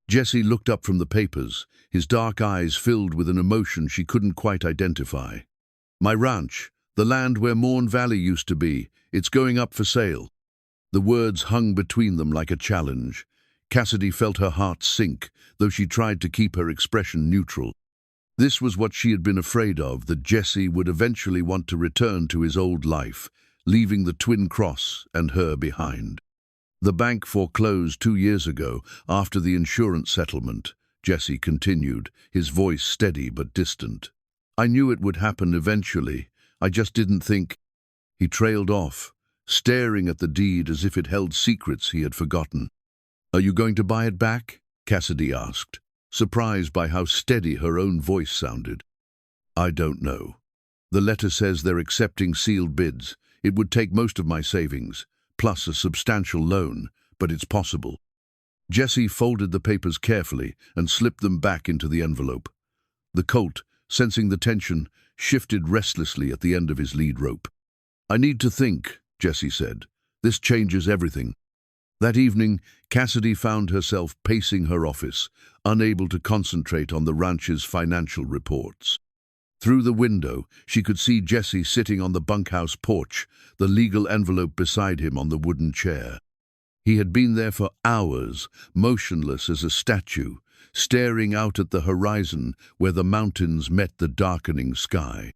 S1: Jesse looked up from the papers, his dark eyes filled with an emotion she couldn't quite identify. "My ranch, the land where Morn Valley used to be, it's going up for sale." The words hung between them like a challenge. Cassidy felt her heart sink, though she tried to keep her expression neutral. This was what she had been afraid of, that Jesse would eventually want to return to his old life, leaving the Twin Cross and her behind. "The bank foreclosed 2 years ago, after the insurance settlement," Jesse continued, his voice steady but distant. "I knew it would happen eventually. I just didn't think—" He trailed off, staring at the deed as if it held secrets he had forgotten. "Are you going to buy it back?" Cassidy asked, surprised by how steady her own voice sounded. "I don't know. The letter says they're accepting sealed bids. It would take most of my savings, plus a substantial loan, but it's possible." Jesse folded the papers carefully and slipped them back into the envelope. The colt, sensing the tension, shifted restlessly at the end of his lead rope. "I need to think," Jesse said. "This changes everything." That evening, Cassidy found herself pacing her office, unable to concentrate on the ranch's financial reports. Through the window, she could see Jesse sitting on the bunkhouse porch, the legal envelope beside him on the wooden chair. He had been there for hours, motionless as a statue, staring out at the horizon where the mountains met the darkening sky.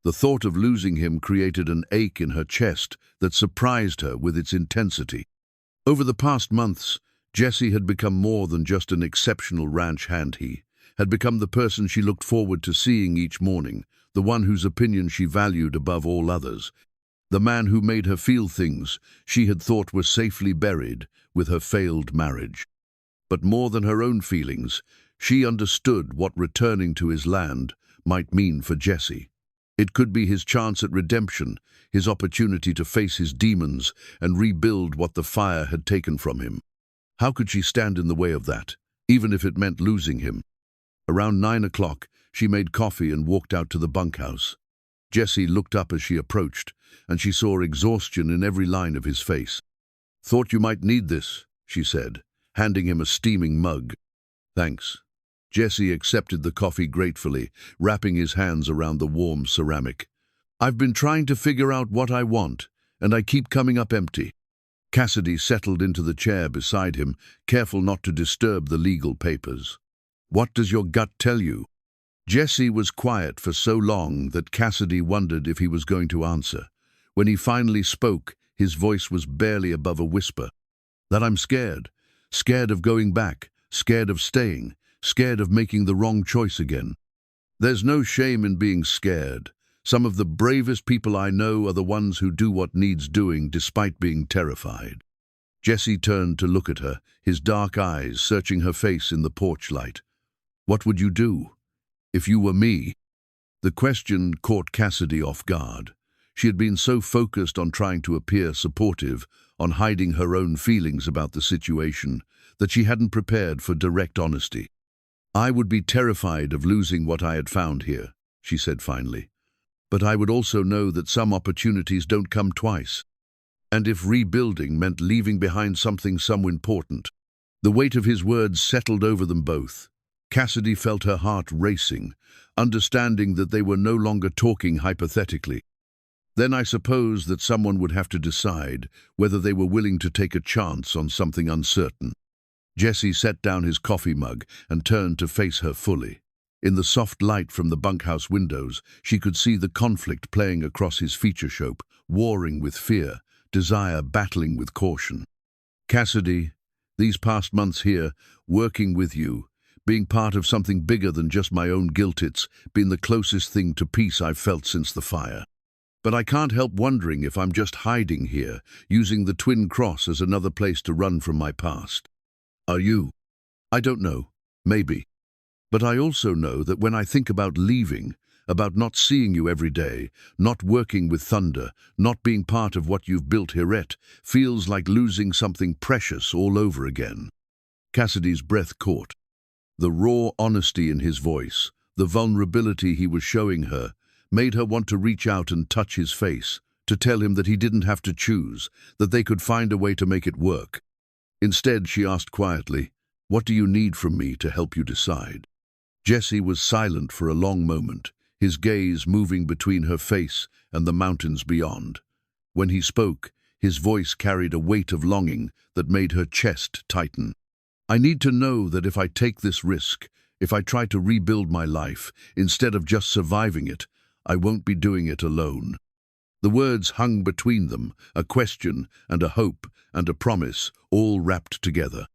S1: The thought of losing him created an ache in her chest that surprised her with its intensity. Over the past months, Jesse had become more than just an exceptional ranch hand. He had become the person she looked forward to seeing each morning, the one whose opinion she valued above all others, the man who made her feel things she had thought were safely buried with her failed marriage. But more than her own feelings, she understood what returning to his land might mean for Jesse. It could be his chance at redemption, his opportunity to face his demons and rebuild what the fire had taken from him. How could she stand in the way of that, even if it meant losing him? Around 9 o'clock, she made coffee and walked out to the bunkhouse. Jesse looked up as she approached, and she saw exhaustion in every line of his face. "Thought you might need this," she said, handing him a steaming mug. "Thanks." Jesse accepted the coffee gratefully, wrapping his hands around the warm ceramic. "I've been trying to figure out what I want, and I keep coming up empty." Cassidy settled into the chair beside him, careful not to disturb the legal papers. "What does your gut tell you?" Jesse was quiet for so long that Cassidy wondered if he was going to answer. When he finally spoke, his voice was barely above a whisper. "That I'm scared. Scared of going back, scared of staying, scared of making the wrong choice again. There's no shame in being scared. Some of the bravest people I know are the ones who do what needs doing despite being terrified." Jesse turned to look at her, his dark eyes searching her face in the porch light. "What would you do if you were me?" The question caught Cassidy off guard. She had been so focused on trying to appear supportive, on hiding her own feelings about the situation, that she hadn't prepared for direct honesty. "I would be terrified of losing what I had found here," she said finally. "But I would also know that some opportunities don't come twice. And if rebuilding meant leaving behind something so important." The weight of his words settled over them both. Cassidy felt her heart racing, understanding that they were no longer talking hypothetically. Then I suppose that someone would have to decide whether they were willing to take a chance on something uncertain. Jesse set down his coffee mug and turned to face her fully. In the soft light from the bunkhouse windows, she could see the conflict playing across his feature shope, warring with fear, desire battling with caution. Cassidy, these past months here, working with you, being part of something bigger than just my own guilt, it's been the closest thing to peace I've felt since the fire. But I can't help wondering if I'm just hiding here, using the Twin Cross as another place to run from my past. Are you? I don't know. Maybe. But I also know that when I think about leaving, about not seeing you every day, not working with Thunder, not being part of what you've built here, feels like losing something precious all over again. Cassidy's breath caught. The raw honesty in his voice, the vulnerability he was showing her, made her want to reach out and touch his face, to tell him that he didn't have to choose, that they could find a way to make it work. Instead, she asked quietly, "What do you need from me to help you decide?" Jesse was silent for a long moment, his gaze moving between her face and the mountains beyond. When he spoke, his voice carried a weight of longing that made her chest tighten. "I need to know that if I take this risk, if I try to rebuild my life, instead of just surviving it, I won't be doing it alone." The words hung between them, a question and a hope and a promise, all wrapped together.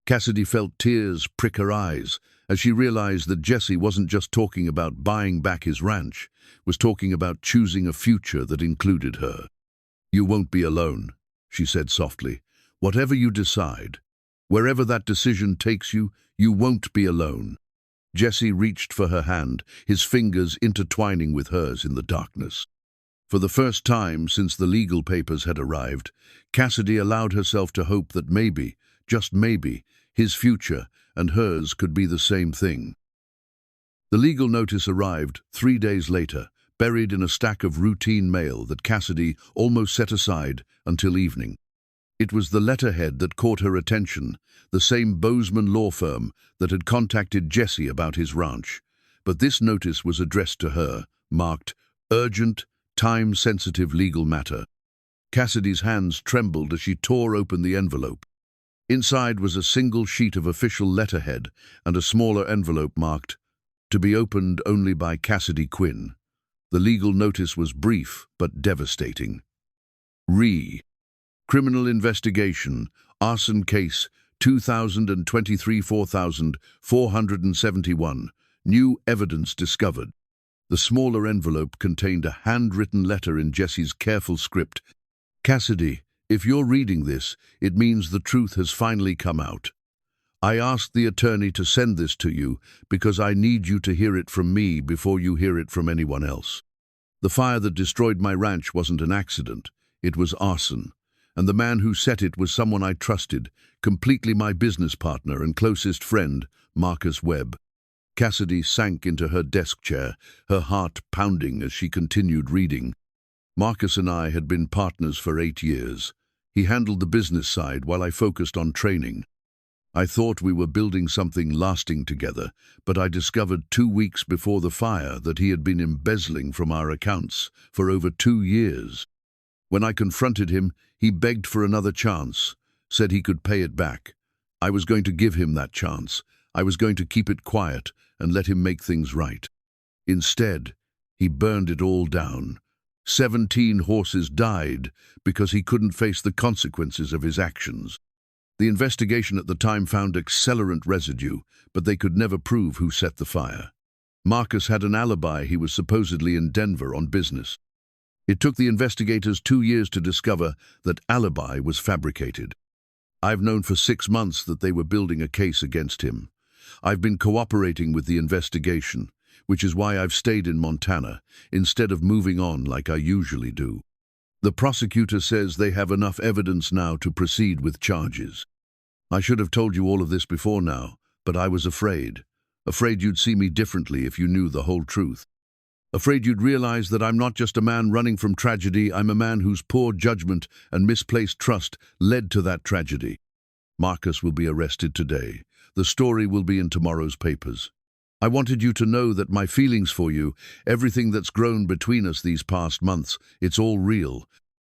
S1: Cassidy felt tears prick her eyes as she realized that Jesse wasn't just talking about buying back his ranch, was talking about choosing a future that included her. "You won't be alone," she said softly. "Whatever you decide, wherever that decision takes you, you won't be alone." Jesse reached for her hand, his fingers intertwining with hers in the darkness. For the first time since the legal papers had arrived, Cassidy allowed herself to hope that maybe, just maybe, his future and hers could be the same thing. The legal notice arrived 3 days later, buried in a stack of routine mail that Cassidy almost set aside until evening. It was the letterhead that caught her attention, the same Bozeman law firm that had contacted Jesse about his ranch. But this notice was addressed to her, marked urgent, time-sensitive legal matter. Cassidy's hands trembled as she tore open the envelope. Inside was a single sheet of official letterhead and a smaller envelope marked, "To be opened only by Cassidy Quinn." The legal notice was brief but devastating. Criminal investigation, arson case, 2023-4471, new evidence discovered. The smaller envelope contained a handwritten letter in Jesse's careful script. "Cassidy, if you're reading this, it means the truth has finally come out. I asked the attorney to send this to you because I need you to hear it from me before you hear it from anyone else. The fire that destroyed my ranch wasn't an accident, it was arson. And the man who set it was someone I trusted, completely my business partner and closest friend, Marcus Webb." Cassidy sank into her desk chair, her heart pounding as she continued reading. "Marcus and I had been partners for 8 years. He handled the business side while I focused on training. I thought we were building something lasting together, but I discovered 2 weeks before the fire that he had been embezzling from our accounts for over 2 years. When I confronted him, he begged for another chance, said he could pay it back. I was going to give him that chance. I was going to keep it quiet and let him make things right. Instead, he burned it all down. 17 horses died because he couldn't face the consequences of his actions. The investigation at the time found accelerant residue, but they could never prove who set the fire. Marcus had an alibi. He was supposedly in Denver on business. It took the investigators 2 years to discover that alibi was fabricated. I've known for 6 months that they were building a case against him. I've been cooperating with the investigation, which is why I've stayed in Montana, instead of moving on like I usually do. The prosecutor says they have enough evidence now to proceed with charges. I should have told you all of this before now, but I was afraid. Afraid you'd see me differently if you knew the whole truth. Afraid you'd realize that I'm not just a man running from tragedy, I'm a man whose poor judgment and misplaced trust led to that tragedy. Marcus will be arrested today. The story will be in tomorrow's papers. I wanted you to know that my feelings for you, everything that's grown between us these past months, it's all real.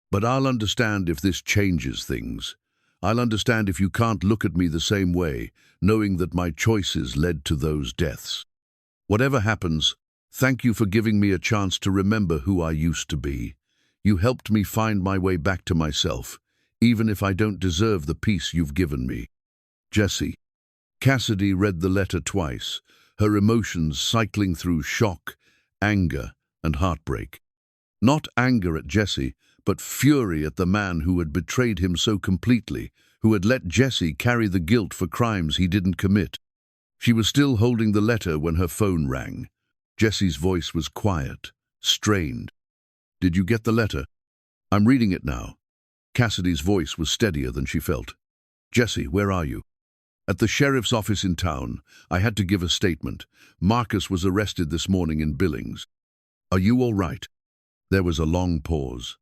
S1: But I'll understand if this changes things. I'll understand if you can't look at me the same way, knowing that my choices led to those deaths. Whatever happens, thank you for giving me a chance to remember who I used to be. You helped me find my way back to myself, even if I don't deserve the peace you've given me. Jesse. Cassidy read the letter twice, her emotions cycling through shock, anger, and heartbreak. Not anger at Jesse, but fury at the man who had betrayed him so completely, who had let Jesse carry the guilt for crimes he didn't commit. She was still holding the letter when her phone rang. Jesse's voice was quiet, strained. "Did you get the letter?" "I'm reading it now." Cassidy's voice was steadier than she felt. "Jesse, where are you?" "At the sheriff's office in town. I had to give a statement. Marcus was arrested this morning in Billings." "Are you all right?" There was a long pause.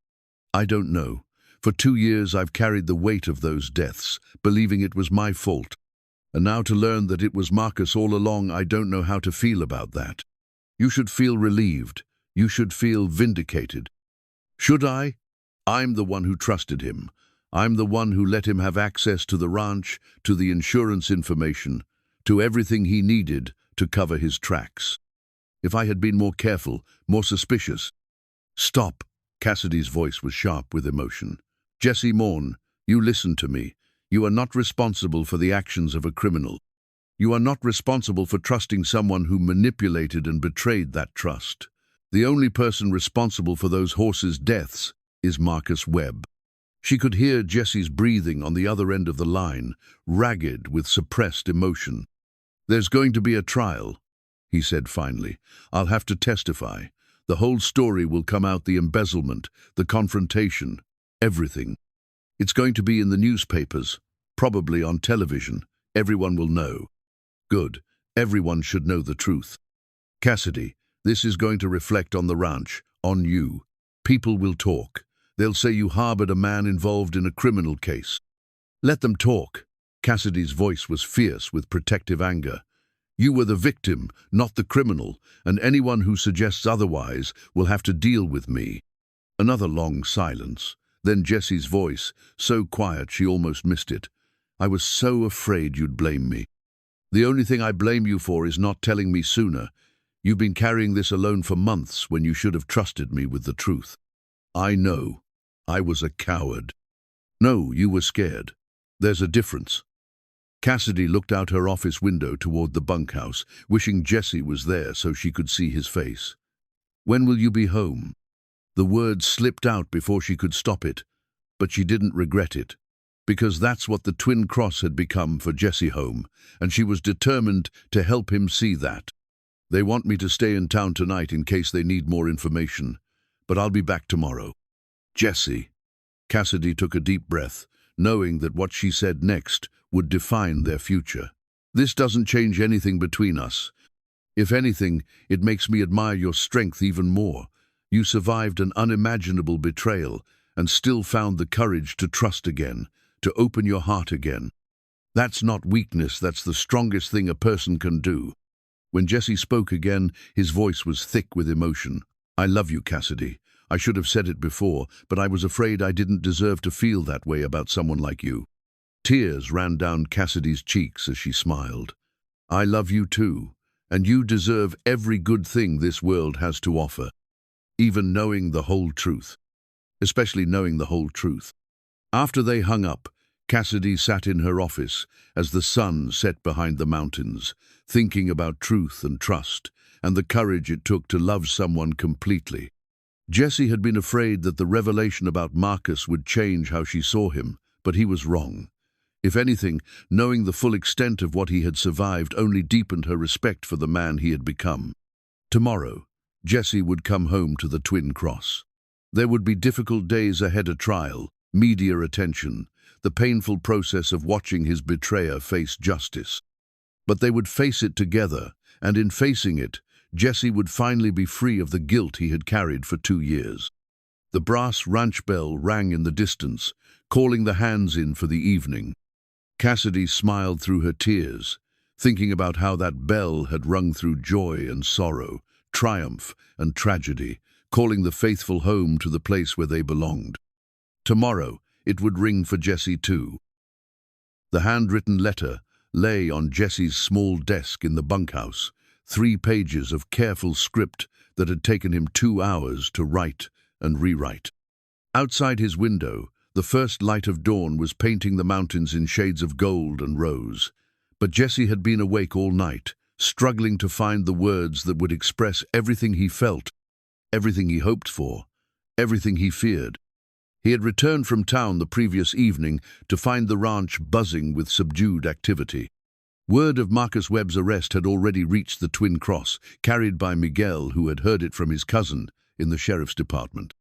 S1: "I don't know. For 2 years I've carried the weight of those deaths, believing it was my fault. And now to learn that it was Marcus all along, I don't know how to feel about that." "You should feel relieved. You should feel vindicated." "Should I? I'm the one who trusted him. I'm the one who let him have access to the ranch, to the insurance information, to everything he needed to cover his tracks. If I had been more careful, more suspicious—" "Stop!" Cassidy's voice was sharp with emotion. "Jesse Morn, you listen to me. You are not responsible for the actions of a criminal. You are not responsible for trusting someone who manipulated and betrayed that trust. The only person responsible for those horses' deaths is Marcus Webb." She could hear Jesse's breathing on the other end of the line, ragged with suppressed emotion. "There's going to be a trial," he said finally. "I'll have to testify. The whole story will come out, the embezzlement, the confrontation, everything. It's going to be in the newspapers, probably on television. Everyone will know." "Good. Everyone should know the truth. Cassidy, this is going to reflect on the ranch, on you. People will talk. They'll say you harbored a man involved in a criminal case." "Let them talk." Cassidy's voice was fierce with protective anger. "You were the victim, not the criminal, and anyone who suggests otherwise will have to deal with me." Another long silence. Then Jesse's voice, so quiet she almost missed it. "I was so afraid you'd blame me. The only thing I blame you for is not telling me sooner. You've been carrying this alone for months when you should have trusted me with the truth." "I know. I was a coward." "No, you were scared. There's a difference." Cassidy looked out her office window toward the bunkhouse, wishing Jesse was there so she could see his face. "When will you be home?" The word slipped out before she could stop it, but she didn't regret it, because that's what the Twin Cross had become for Jesse Home, and she was determined to help him see that. "They want me to stay in town tonight in case they need more information, but I'll be back tomorrow." "Jesse." Cassidy took a deep breath, knowing that what she said next would define their future. "This doesn't change anything between us. If anything, it makes me admire your strength even more. You survived an unimaginable betrayal and still found the courage to trust again, to open your heart again. That's not weakness, that's the strongest thing a person can do." When Jesse spoke again, his voice was thick with emotion. "I love you, Cassidy. I should have said it before, but I was afraid I didn't deserve to feel that way about someone like you." Tears ran down Cassidy's cheeks as she smiled. "I love you too, and you deserve every good thing this world has to offer, even knowing the whole truth. Especially knowing the whole truth." After they hung up, Cassidy sat in her office as the sun set behind the mountains, thinking about truth and trust, and the courage it took to love someone completely. Jesse had been afraid that the revelation about Marcus would change how she saw him, but he was wrong. If anything, knowing the full extent of what he had survived only deepened her respect for the man he had become. Tomorrow, Jesse would come home to the Twin Cross. There would be difficult days ahead, a trial, media attention, the painful process of watching his betrayer face justice. But they would face it together, and in facing it, Jesse would finally be free of the guilt he had carried for 2 years. The brass ranch bell rang in the distance, calling the hands in for the evening. Cassidy smiled through her tears. thinking about how that bell had rung through joy and sorrow, triumph and tragedy, calling the faithful home to the place where they belonged. Tomorrow it would ring for Jesse too. The handwritten letter lay on Jesse's small desk in the bunkhouse, 3 pages of careful script that had taken him 2 hours to write and rewrite. Outside his window, the first light of dawn was painting the mountains in shades of gold and rose. But Jesse had been awake all night, struggling to find the words that would express everything he felt, everything he hoped for, everything he feared. He had returned from town the previous evening to find the ranch buzzing with subdued activity. Word of Marcus Webb's arrest had already reached the Twin Cross, carried by Miguel, who had heard it from his cousin in the sheriff's department.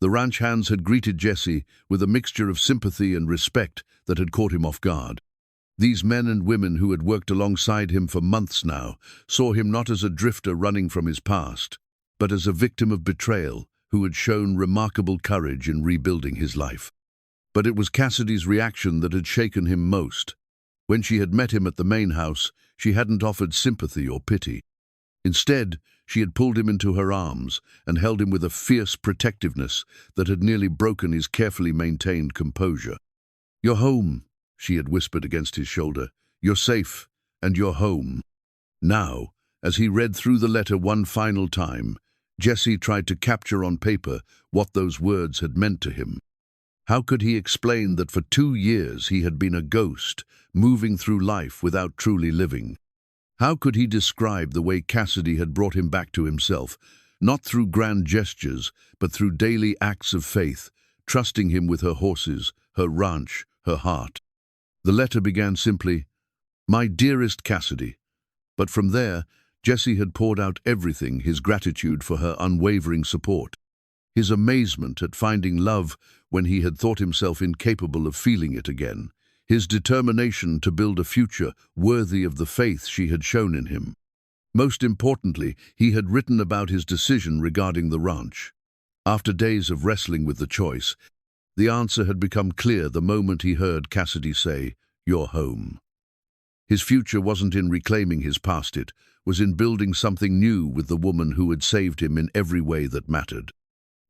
S1: The ranch hands had greeted Jesse with a mixture of sympathy and respect that had caught him off guard. These men and women who had worked alongside him for months now saw him not as a drifter running from his past, but as a victim of betrayal who had shown remarkable courage in rebuilding his life. But it was Cassidy's reaction that had shaken him most. When she had met him at the main house, she hadn't offered sympathy or pity. Instead, she had pulled him into her arms and held him with a fierce protectiveness that had nearly broken his carefully maintained composure. "You're home," she had whispered against his shoulder. "You're safe, and you're home." Now, as he read through the letter one final time, Jesse tried to capture on paper what those words had meant to him. How could he explain that for 2 years he had been a ghost, moving through life without truly living? How could he describe the way Cassidy had brought him back to himself, not through grand gestures, but through daily acts of faith, trusting him with her horses, her ranch, her heart? The letter began simply, "My dearest Cassidy," but from there, Jesse had poured out everything, his gratitude for her unwavering support, his amazement at finding love when he had thought himself incapable of feeling it again, his determination to build a future worthy of the faith she had shown in him. Most importantly, he had written about his decision regarding the ranch. After days of wrestling with the choice, the answer had become clear the moment he heard Cassidy say, "You're home." His future wasn't in reclaiming his past, it was in building something new with the woman who had saved him in every way that mattered.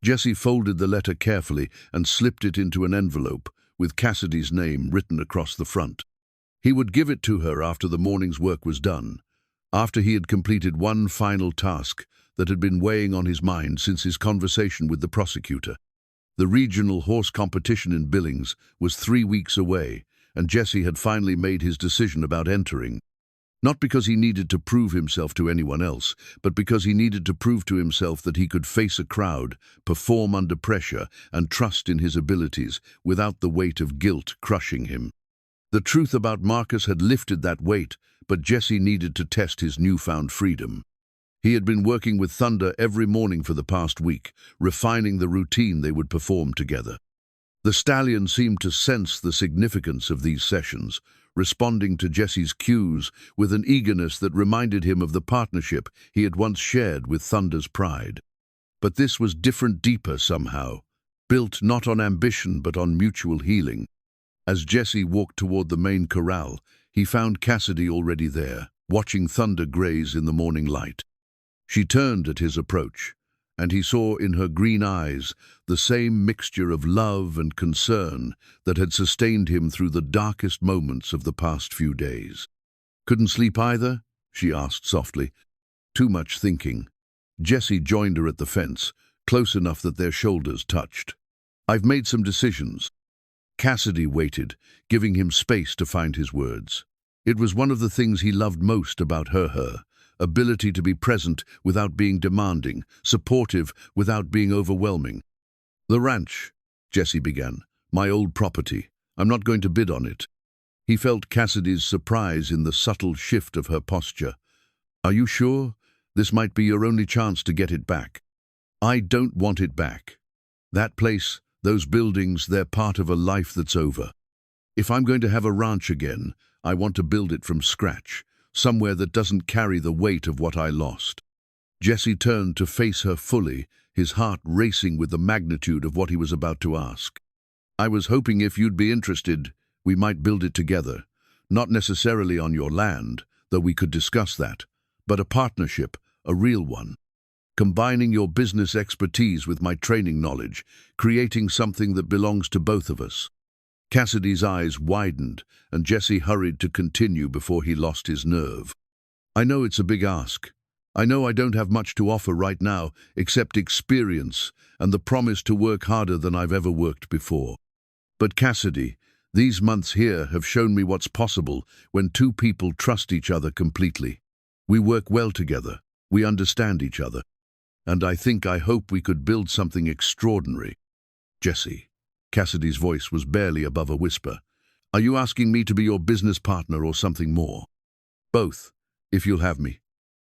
S1: Jesse folded the letter carefully and slipped it into an envelope with Cassidy's name written across the front. He would give it to her after the morning's work was done, after he had completed one final task that had been weighing on his mind since his conversation with the prosecutor. The regional horse competition in Billings was 3 weeks away, and Jesse had finally made his decision about entering. Not because he needed to prove himself to anyone else, but because he needed to prove to himself that he could face a crowd, perform under pressure, and trust in his abilities without the weight of guilt crushing him. The truth about Marcus had lifted that weight, but Jesse needed to test his newfound freedom. He had been working with Thunder every morning for the past week, refining the routine they would perform together. The stallion seemed to sense the significance of these sessions, responding to Jesse's cues with an eagerness that reminded him of the partnership he had once shared with Thunder's pride. But this was different, deeper somehow, built not on ambition but on mutual healing. As Jesse walked toward the main corral, he found Cassidy already there, watching Thunder graze in the morning light. She turned at his approach, and he saw in her green eyes the same mixture of love and concern that had sustained him through the darkest moments of the past few days. "Couldn't sleep either?" she asked softly. "Too much thinking." Jesse joined her at the fence, close enough that their shoulders touched. "I've made some decisions." Cassidy waited, giving him space to find his words. It was one of the things he loved most about her ability to be present without being demanding, supportive without being overwhelming. "The ranch," Jesse began, "my old property. I'm not going to bid on it." He felt Cassidy's surprise in the subtle shift of her posture. "Are you sure? This might be your only chance to get it back." "I don't want it back. That place, those buildings, they're part of a life that's over. If I'm going to have a ranch again, I want to build it from scratch, somewhere that doesn't carry the weight of what I lost." Jesse turned to face her fully, his heart racing with the magnitude of what he was about to ask. "I was hoping if you'd be interested, we might build it together. Not necessarily on your land, though we could discuss that, but a partnership, a real one. Combining your business expertise with my training knowledge, creating something that belongs to both of us." Cassidy's eyes widened, and Jesse hurried to continue before he lost his nerve. "I know it's a big ask. I know I don't have much to offer right now, except experience and the promise to work harder than I've ever worked before. But Cassidy, these months here have shown me what's possible when two people trust each other completely. We work well together, we understand each other, and I hope we could build something extraordinary." "Jesse," Cassidy's voice was barely above a whisper, "are you asking me to be your business partner or something more?" "Both, if you'll have me."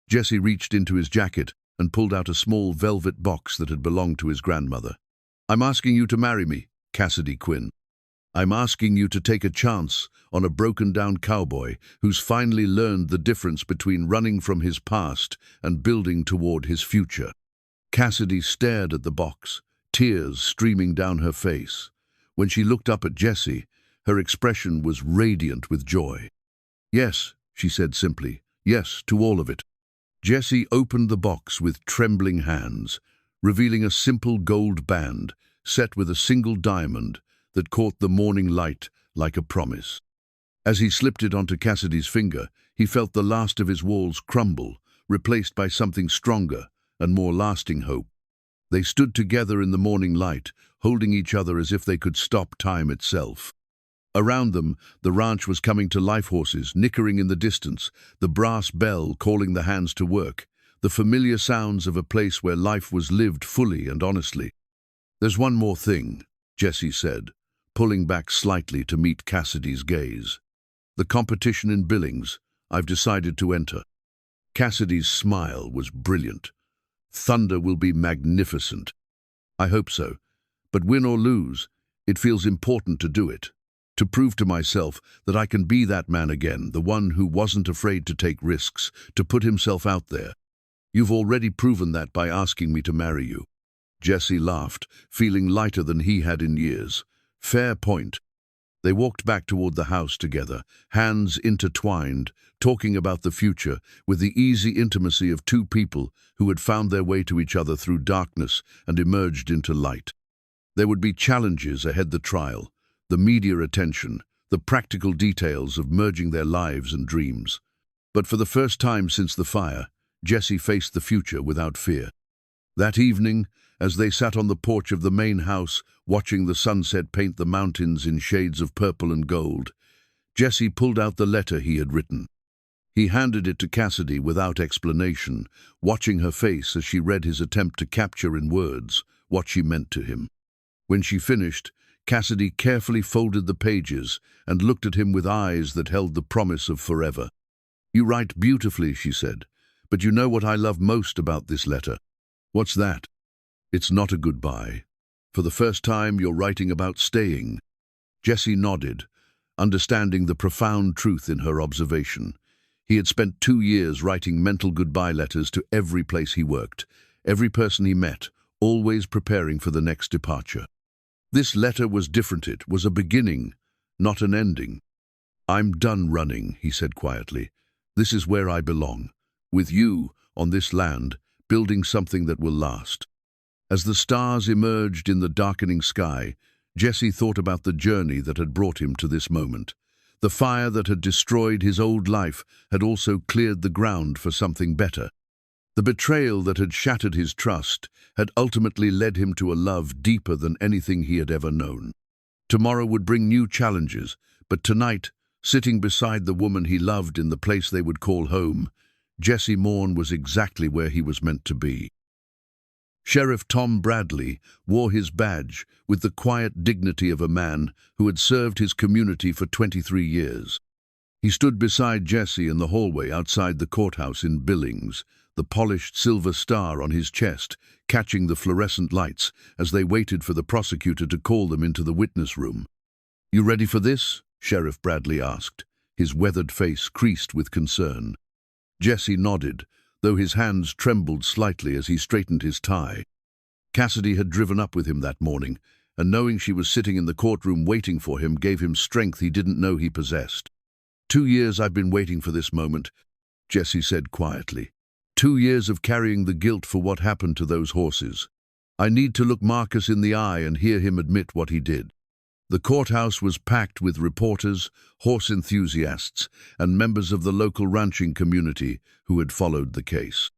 S1: Jesse reached into his jacket and pulled out a small velvet box that had belonged to his grandmother. "I'm asking you to marry me, Cassidy Quinn. I'm asking you to take a chance on a broken-down cowboy who's finally learned the difference between running from his past and building toward his future." Cassidy stared at the box, tears streaming down her face. When she looked up at Jesse, her expression was radiant with joy. "Yes," she said simply, "yes to all of it." Jesse opened the box with trembling hands, revealing a simple gold band set with a single diamond that caught the morning light like a promise. As he slipped it onto Cassidy's finger, he felt the last of his walls crumble, replaced by something stronger and more lasting hope. They stood together in the morning light, holding each other as if they could stop time itself. Around them, the ranch was coming to life, horses nickering in the distance, the brass bell calling the hands to work, the familiar sounds of a place where life was lived fully and honestly. "There's one more thing," Jesse said, pulling back slightly to meet Cassidy's gaze. "The competition in Billings, I've decided to enter." Cassidy's smile was brilliant. "Thunder will be magnificent." "I hope so. But win or lose, it feels important to do it. To prove to myself that I can be that man again, the one who wasn't afraid to take risks, to put himself out there. You've already proven that by asking me to marry you." Jesse laughed, feeling lighter than he had in years. "Fair point." They walked back toward the house together, hands intertwined, talking about the future with the easy intimacy of two people who had found their way to each other through darkness and emerged into light. There would be challenges ahead: the trial, the media attention, the practical details of merging their lives and dreams. But for the first time since the fire, Jesse faced the future without fear. That evening, as they sat on the porch of the main house, watching the sunset paint the mountains in shades of purple and gold, Jesse pulled out the letter he had written. He handed it to Cassidy without explanation, watching her face as she read his attempt to capture in words what she meant to him. When she finished, Cassidy carefully folded the pages and looked at him with eyes that held the promise of forever. "You write beautifully," she said, "but you know what I love most about this letter?" "What's that?" "It's not a goodbye. For the first time, you're writing about staying." Jesse nodded, understanding the profound truth in her observation. He had spent 2 years writing mental goodbye letters to every place he worked, every person he met, always preparing for the next departure. This letter was different. It was a beginning, not an ending. "I'm done running," he said quietly. "This is where I belong, with you, on this land, building something that will last." As the stars emerged in the darkening sky, Jesse thought about the journey that had brought him to this moment. The fire that had destroyed his old life had also cleared the ground for something better. The betrayal that had shattered his trust had ultimately led him to a love deeper than anything he had ever known. Tomorrow would bring new challenges, but tonight, sitting beside the woman he loved in the place they would call home, Jesse Morn was exactly where he was meant to be. Sheriff Tom Bradley wore his badge with the quiet dignity of a man who had served his community for 23 years. He stood beside Jesse in the hallway outside the courthouse in Billings, the polished silver star on his chest, catching the fluorescent lights as they waited for the prosecutor to call them into the witness room. "You ready for this?" Sheriff Bradley asked, his weathered face creased with concern. Jesse nodded, though his hands trembled slightly as he straightened his tie. Cassidy had driven up with him that morning, and knowing she was sitting in the courtroom waiting for him gave him strength he didn't know he possessed. 2 years I've been waiting for this moment, Jesse said quietly. 2 years of carrying the guilt for what happened to those horses. I need to look Marcus in the eye and hear him admit what he did. The courthouse was packed with reporters, horse enthusiasts, and members of the local ranching community who had followed the case.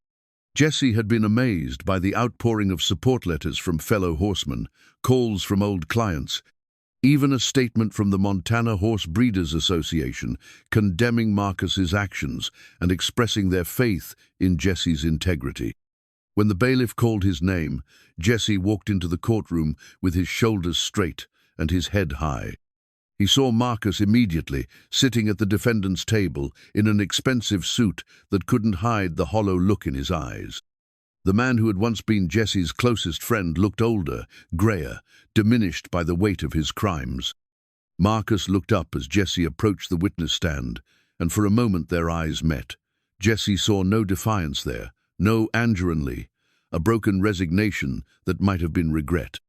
S1: Jesse had been amazed by the outpouring of support letters from fellow horsemen, calls from old clients, even a statement from the Montana Horse Breeders Association condemning Marcus's actions and expressing their faith in Jesse's integrity. When the bailiff called his name, Jesse walked into the courtroom with his shoulders straight and his head high. He saw Marcus immediately, sitting at the defendant's table in an expensive suit that couldn't hide the hollow look in his eyes. The man who had once been Jesse's closest friend looked older, grayer, diminished by the weight of his crimes. Marcus looked up as Jesse approached the witness stand, and for a moment their eyes met. Jesse saw no defiance there, no angeringly, a broken resignation that might have been regret.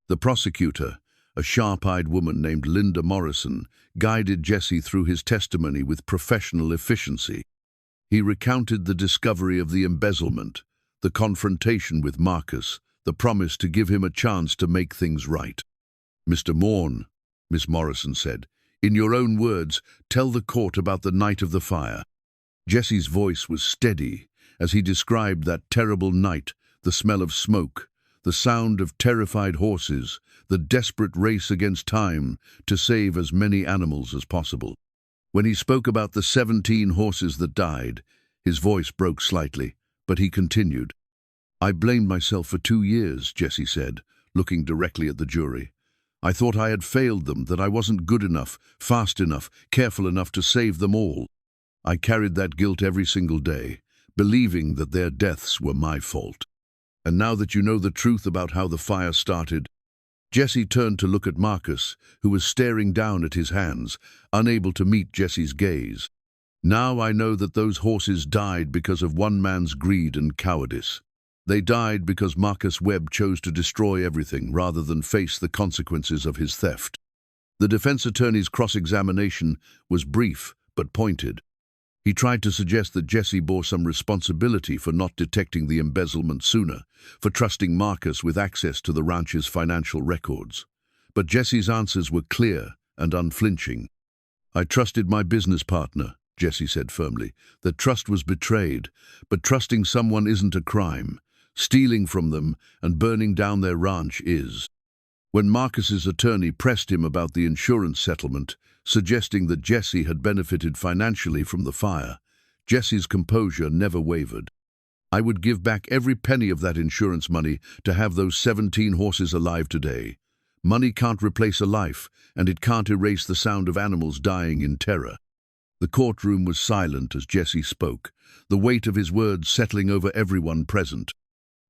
S1: The prosecutor, a sharp-eyed woman named Linda Morrison, guided Jesse through his testimony with professional efficiency. He recounted the discovery of the embezzlement, the confrontation with Marcus, the promise to give him a chance to make things right. "Mr. Morn," Miss Morrison said, "in your own words, tell the court about the night of the fire." Jesse's voice was steady as he described that terrible night, the smell of smoke, the sound of terrified horses, the desperate race against time to save as many animals as possible. When he spoke about the 17 horses that died, his voice broke slightly, but he continued. "I blamed myself for 2 years, Jesse said, looking directly at the jury. I thought I had failed them, that I wasn't good enough, fast enough, careful enough to save them all. I carried that guilt every single day, believing that their deaths were my fault. And now that you know the truth about how the fire started..." Jesse turned to look at Marcus, who was staring down at his hands, unable to meet Jesse's gaze. "Now I know that those horses died because of one man's greed and cowardice. They died because Marcus Webb chose to destroy everything rather than face the consequences of his theft." The defense attorney's cross-examination was brief but pointed. He tried to suggest that Jesse bore some responsibility for not detecting the embezzlement sooner, for trusting Marcus with access to the ranch's financial records. But Jesse's answers were clear and unflinching. "I trusted my business partner," Jesse said firmly. "That trust was betrayed, but trusting someone isn't a crime. Stealing from them and burning down their ranch is." When Marcus's attorney pressed him about the insurance settlement, suggesting that Jesse had benefited financially from the fire, Jesse's composure never wavered. "I would give back every penny of that insurance money to have those 17 horses alive today. Money can't replace a life, and it can't erase the sound of animals dying in terror." The courtroom was silent as Jesse spoke, the weight of his words settling over everyone present.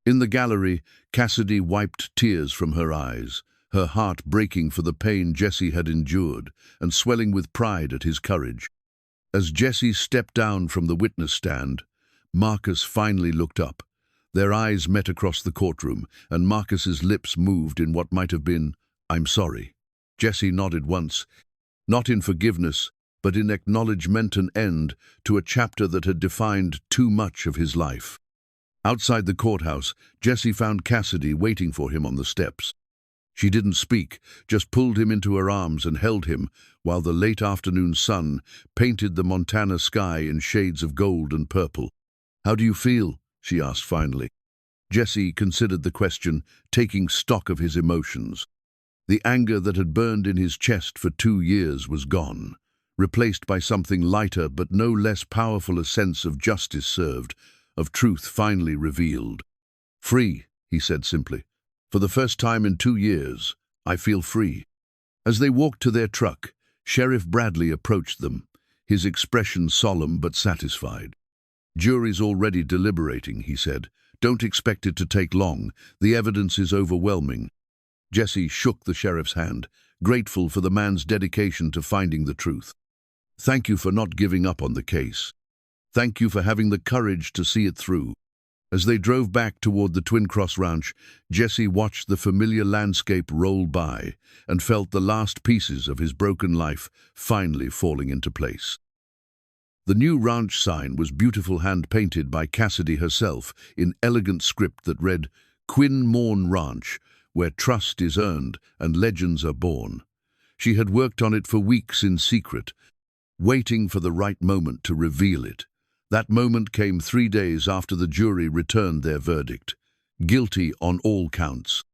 S1: In the gallery, Cassidy wiped tears from her eyes, her heart breaking for the pain Jesse had endured and swelling with pride at his courage. As Jesse stepped down from the witness stand, Marcus finally looked up. Their eyes met across the courtroom, and Marcus's lips moved in what might have been, "I'm sorry." Jesse nodded once, not in forgiveness, but in acknowledgement and end to a chapter that had defined too much of his life. Outside the courthouse, Jesse found Cassidy waiting for him on the steps. She didn't speak, just pulled him into her arms and held him while the late afternoon sun painted the Montana sky in shades of gold and purple. "How do you feel?" she asked finally. Jesse considered the question, taking stock of his emotions. The anger that had burned in his chest for 2 years was gone, replaced by something lighter but no less powerful, a sense of justice served, of truth finally revealed. "Free," he said simply. "For the first time in 2 years, I feel free." As they walked to their truck, Sheriff Bradley approached them, his expression solemn but satisfied. "Jury's already deliberating," he said. "Don't expect it to take long. The evidence is overwhelming." Jesse shook the sheriff's hand, grateful for the man's dedication to finding the truth. "Thank you for not giving up on the case. Thank you for having the courage to see it through." As they drove back toward the Twin Cross Ranch, Jesse watched the familiar landscape roll by and felt the last pieces of his broken life finally falling into place. The new ranch sign was beautiful, hand-painted by Cassidy herself in elegant script that read, "Quinn Morn Ranch, where trust is earned and legends are born." She had worked on it for weeks in secret, waiting for the right moment to reveal it. That moment came 3 days after the jury returned their verdict. Guilty on all counts.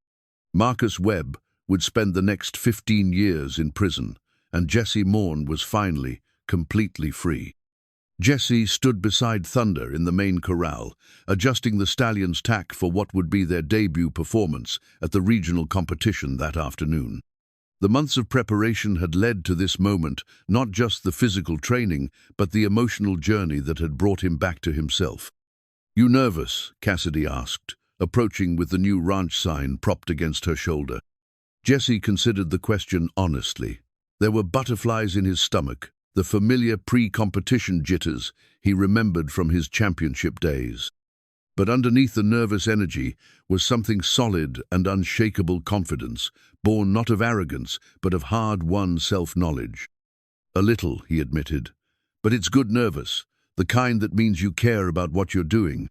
S1: Marcus Webb would spend the next 15 years in prison, and Jesse Morn was finally completely free. Jesse stood beside Thunder in the main corral, adjusting the stallion's tack for what would be their debut performance at the regional competition that afternoon. The months of preparation had led to this moment, not just the physical training, but the emotional journey that had brought him back to himself. "You nervous?" Cassidy asked, approaching with the new ranch sign propped against her shoulder. Jesse considered the question honestly. There were butterflies in his stomach, the familiar pre-competition jitters he remembered from his championship days. But underneath the nervous energy was something solid and unshakable confidence, born not of arrogance, but of hard-won self-knowledge. "A little," he admitted, "but it's good nervous, the kind that means you care about what you're doing."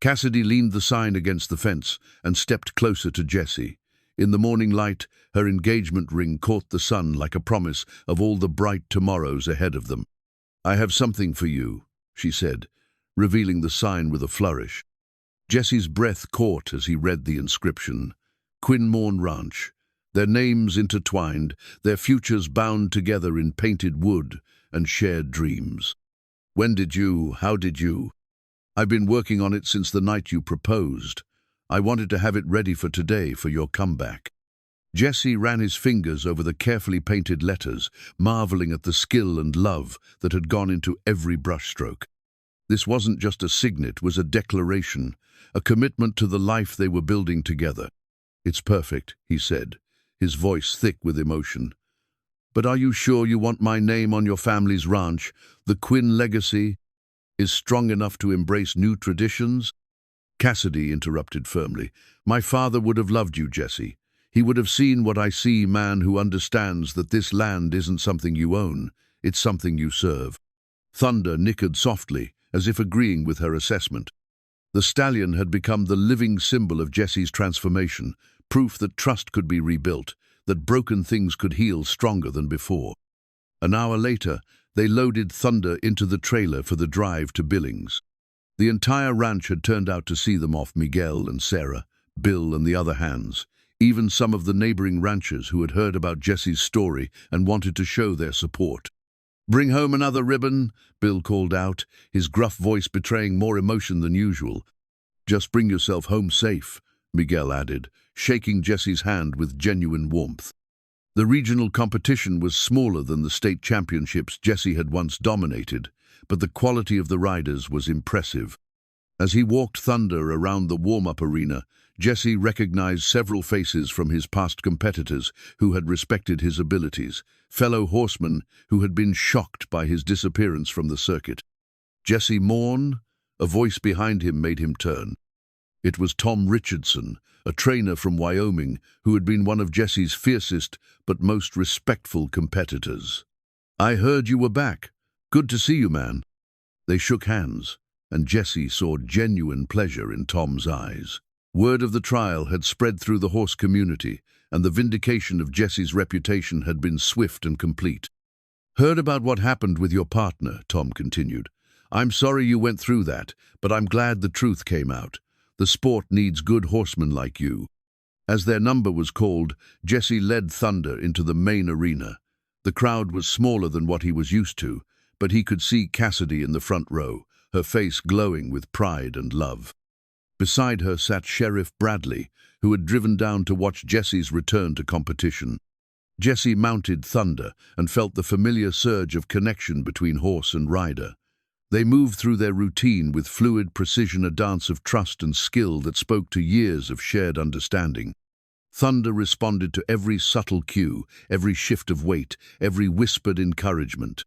S1: Cassidy leaned the sign against the fence and stepped closer to Jesse. In the morning light, her engagement ring caught the sun like a promise of all the bright tomorrows ahead of them. "I have something for you," she said, revealing the sign with a flourish. Jesse's breath caught as he read the inscription. Quinn Morn Ranch. Their names intertwined, their futures bound together in painted wood and shared dreams. How did you? "I've been working on it since the night you proposed. I wanted to have it ready for today, for your comeback." Jesse ran his fingers over the carefully painted letters, marveling at the skill and love that had gone into every brushstroke. This wasn't just a signet, it was a declaration, a commitment to the life they were building together. "It's perfect," he said, his voice thick with emotion. "But are you sure you want my name on your family's ranch? The Quinn legacy is strong enough to embrace new traditions?" Cassidy interrupted firmly. "My father would have loved you, Jesse. He would have seen what I see, man who understands that this land isn't something you own, it's something you serve." Thunder nickered softly, as if agreeing with her assessment. The stallion had become the living symbol of Jesse's transformation, proof that trust could be rebuilt, that broken things could heal stronger than before. An hour later, they loaded Thunder into the trailer for the drive to Billings. The entire ranch had turned out to see them off, Miguel and Sarah, Bill and the other hands, even some of the neighboring ranchers who had heard about Jesse's story and wanted to show their support. "Bring home another ribbon," Bill called out, his gruff voice betraying more emotion than usual. "Just bring yourself home safe," Miguel added, shaking Jesse's hand with genuine warmth. The regional competition was smaller than the state championships Jesse had once dominated, but the quality of the riders was impressive. As he walked Thunder around the warm-up arena, Jesse recognized several faces from his past competitors who had respected his abilities, fellow horsemen who had been shocked by his disappearance from the circuit. "Jesse Morn?" A voice behind him made him turn. It was Tom Richardson, a trainer from Wyoming who had been one of Jesse's fiercest but most respectful competitors. "I heard you were back. Good to see you, man." They shook hands, and Jesse saw genuine pleasure in Tom's eyes. Word of the trial had spread through the horse community, and the vindication of Jesse's reputation had been swift and complete. "Heard about what happened with your partner," Tom continued. "I'm sorry you went through that, but I'm glad the truth came out. The sport needs good horsemen like you." As their number was called, Jesse led Thunder into the main arena. The crowd was smaller than what he was used to, but he could see Cassidy in the front row, her face glowing with pride and love. Beside her sat Sheriff Bradley, who had driven down to watch Jesse's return to competition. Jesse mounted Thunder and felt the familiar surge of connection between horse and rider. They moved through their routine with fluid precision, a dance of trust and skill that spoke to years of shared understanding. Thunder responded to every subtle cue, every shift of weight, every whispered encouragement.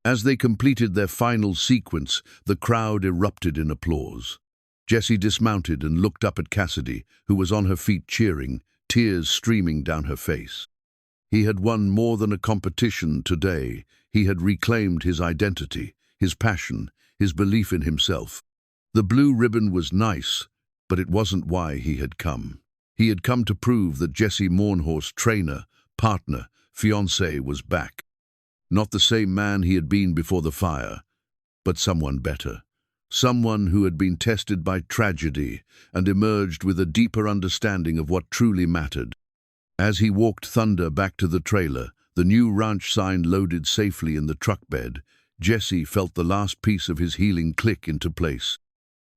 S1: As they completed their final sequence, the crowd erupted in applause. Jesse dismounted and looked up at Cassidy, who was on her feet cheering, tears streaming down her face. He had won more than a competition today. He had reclaimed his identity, his passion, his belief in himself. The blue ribbon was nice, but it wasn't why he had come. He had come to prove that Jesse Mournhorse, trainer, partner, fiancé, was back. Not the same man he had been before the fire, but someone better. Someone who had been tested by tragedy and emerged with a deeper understanding of what truly mattered. As he walked Thunder back to the trailer, the new ranch sign loaded safely in the truck bed, Jesse felt the last piece of his healing click into place.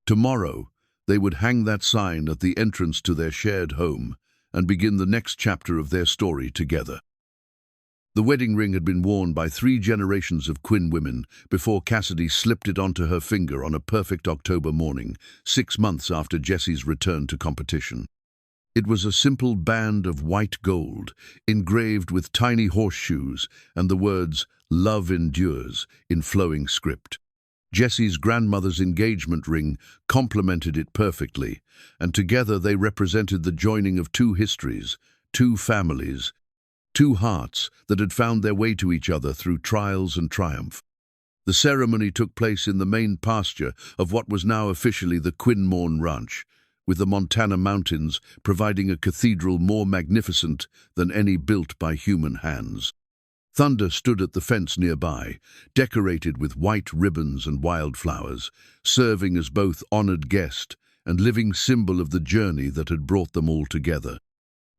S1: Tomorrow, they would hang that sign at the entrance to their shared home and begin the next chapter of their story together. The wedding ring had been worn by 3 generations of Quinn women before Cassidy slipped it onto her finger on a perfect October morning, 6 months after Jesse's return to competition. It was a simple band of white gold, engraved with tiny horseshoes and the words, "Love endures," in flowing script. Jesse's grandmother's engagement ring complemented it perfectly, and together they represented the joining of 2 histories, 2 families, 2 hearts that had found their way to each other through trials and triumph. The ceremony took place in the main pasture of what was now officially the Quinn Ranch, with the Montana mountains providing a cathedral more magnificent than any built by human hands. Thunder stood at the fence nearby, decorated with white ribbons and wildflowers, serving as both honored guest and living symbol of the journey that had brought them all together.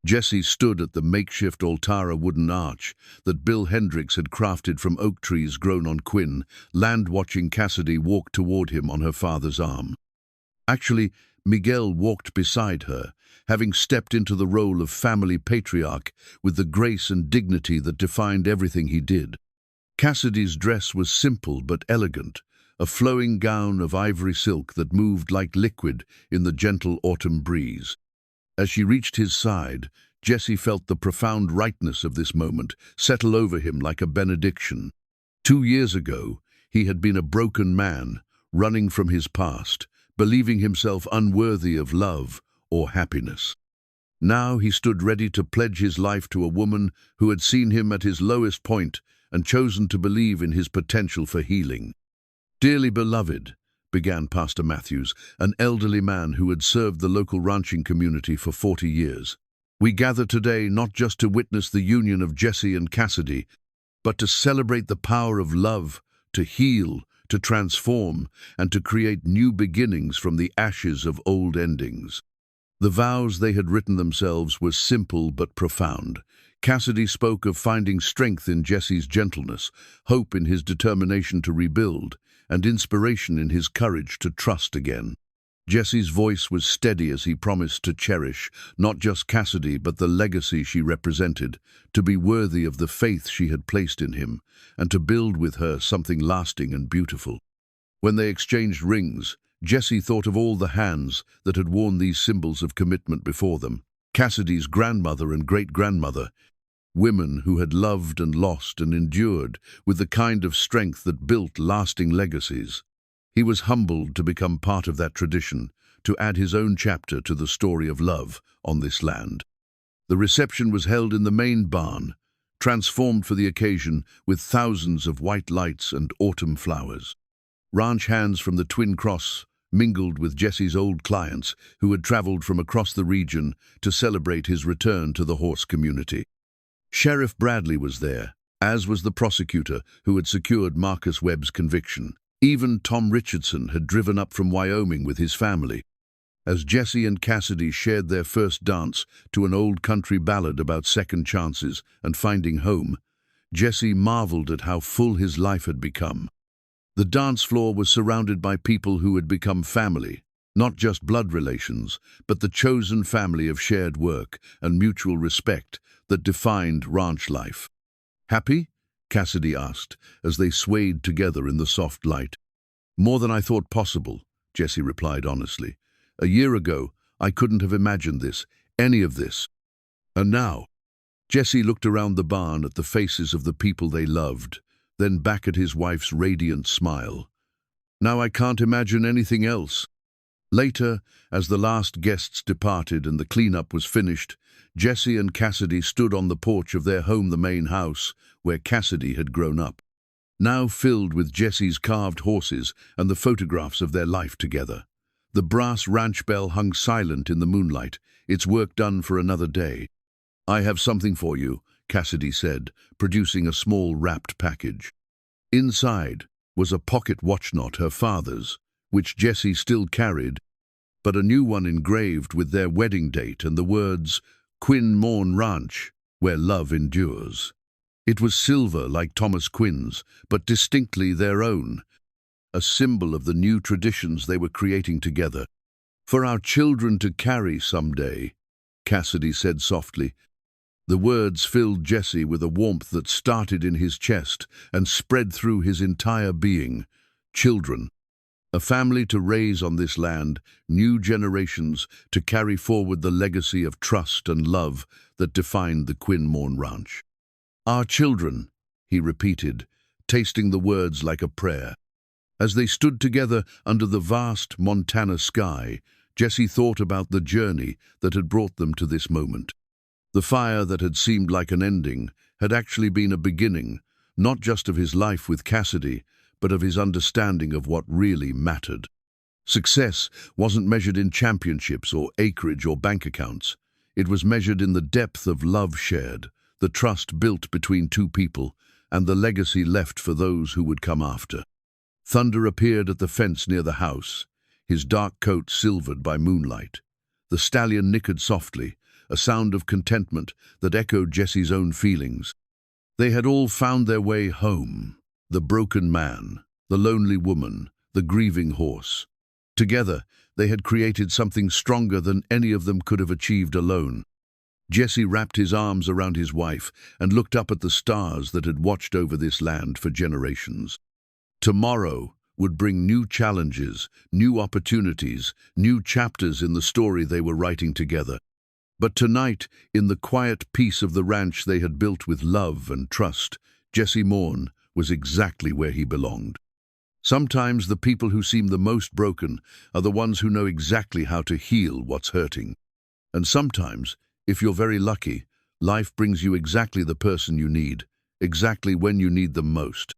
S1: Jesse stood at the makeshift Altara wooden arch that Bill Hendricks had crafted from oak trees grown on Quinn, land watching Cassidy walk toward him on her father's arm. Actually, Miguel walked beside her, having stepped into the role of family patriarch with the grace and dignity that defined everything he did. Cassidy's dress was simple but elegant, a flowing gown of ivory silk that moved like liquid in the gentle autumn breeze. As she reached his side, Jesse felt the profound rightness of this moment settle over him like a benediction. 2 years ago, he had been a broken man, running from his past, believing himself unworthy of love or happiness. Now he stood ready to pledge his life to a woman who had seen him at his lowest point and chosen to believe in his potential for healing. "Dearly beloved," began Pastor Matthews, an elderly man who had served the local ranching community for 40 years. "We gather today not just to witness the union of Jesse and Cassidy, but to celebrate the power of love, to heal, to transform, and to create new beginnings from the ashes of old endings." The vows they had written themselves were simple but profound. Cassidy spoke of finding strength in Jesse's gentleness, hope in his determination to rebuild, and inspiration in his courage to trust again. Jesse's voice was steady as he promised to cherish not just Cassidy but the legacy she represented, to be worthy of the faith she had placed in him, and to build with her something lasting and beautiful. When they exchanged rings, Jesse thought of all the hands that had worn these symbols of commitment before them. Cassidy's grandmother and great-grandmother, women who had loved and lost and endured with the kind of strength that built lasting legacies. He was humbled to become part of that tradition, to add his own chapter to the story of love on this land. The reception was held in the main barn, transformed for the occasion with thousands of white lights and autumn flowers. Ranch hands from the Twin Cross mingled with Jesse's old clients who had traveled from across the region to celebrate his return to the horse community. Sheriff Bradley was there, as was the prosecutor who had secured Marcus Webb's conviction. Even Tom Richardson had driven up from Wyoming with his family. As Jesse and Cassidy shared their first dance to an old country ballad about second chances and finding home, Jesse marveled at how full his life had become. The dance floor was surrounded by people who had become family, not just blood relations, but the chosen family of shared work and mutual respect that defined ranch life. "Happy?" Cassidy asked, as they swayed together in the soft light. "More than I thought possible," Jesse replied honestly. "A year ago, I couldn't have imagined this, any of this. And now?" Jesse looked around the barn at the faces of the people they loved, then back at his wife's radiant smile. "Now I can't imagine anything else." Later, as the last guests departed and the cleanup was finished, Jesse and Cassidy stood on the porch of their home, the main house, where Cassidy had grown up. now filled with Jesse's carved horses and the photographs of their life together. The brass ranch bell hung silent in the moonlight, its work done for another day. "I have something for you," Cassidy said, producing a small wrapped package. Inside was a pocket watchknot, her father's, which Jesse still carried, but a new one engraved with their wedding date and the words, "Quinn Morn Ranch, where love endures." It was silver like Thomas Quinn's, but distinctly their own, a symbol of the new traditions they were creating together. "For our children to carry someday," Cassidy said softly. The words filled Jesse with a warmth that started in his chest and spread through his entire being. Children. A family to raise on this land, new generations to carry forward the legacy of trust and love that defined the Quinn Morn Ranch. "Our children," he repeated, tasting the words like a prayer. As they stood together under the vast Montana sky, Jesse thought about the journey that had brought them to this moment. The fire that had seemed like an ending had actually been a beginning, not just of his life with Cassidy, but of his understanding of what really mattered. Success wasn't measured in championships or acreage or bank accounts. It was measured in the depth of love shared, the trust built between two people, and the legacy left for those who would come after. Thunder appeared at the fence near the house, his dark coat silvered by moonlight. The stallion nickered softly, a sound of contentment that echoed Jesse's own feelings. They had all found their way home. The broken man, the lonely woman, the grieving horse. Together, they had created something stronger than any of them could have achieved alone. Jesse wrapped his arms around his wife and looked up at the stars that had watched over this land for generations. Tomorrow would bring new challenges, new opportunities, new chapters in the story they were writing together. But tonight, in the quiet peace of the ranch they had built with love and trust, Jesse Morn was exactly where he belonged. Sometimes the people who seem the most broken are the ones who know exactly how to heal what's hurting. And sometimes, if you're very lucky, life brings you exactly the person you need, exactly when you need them most.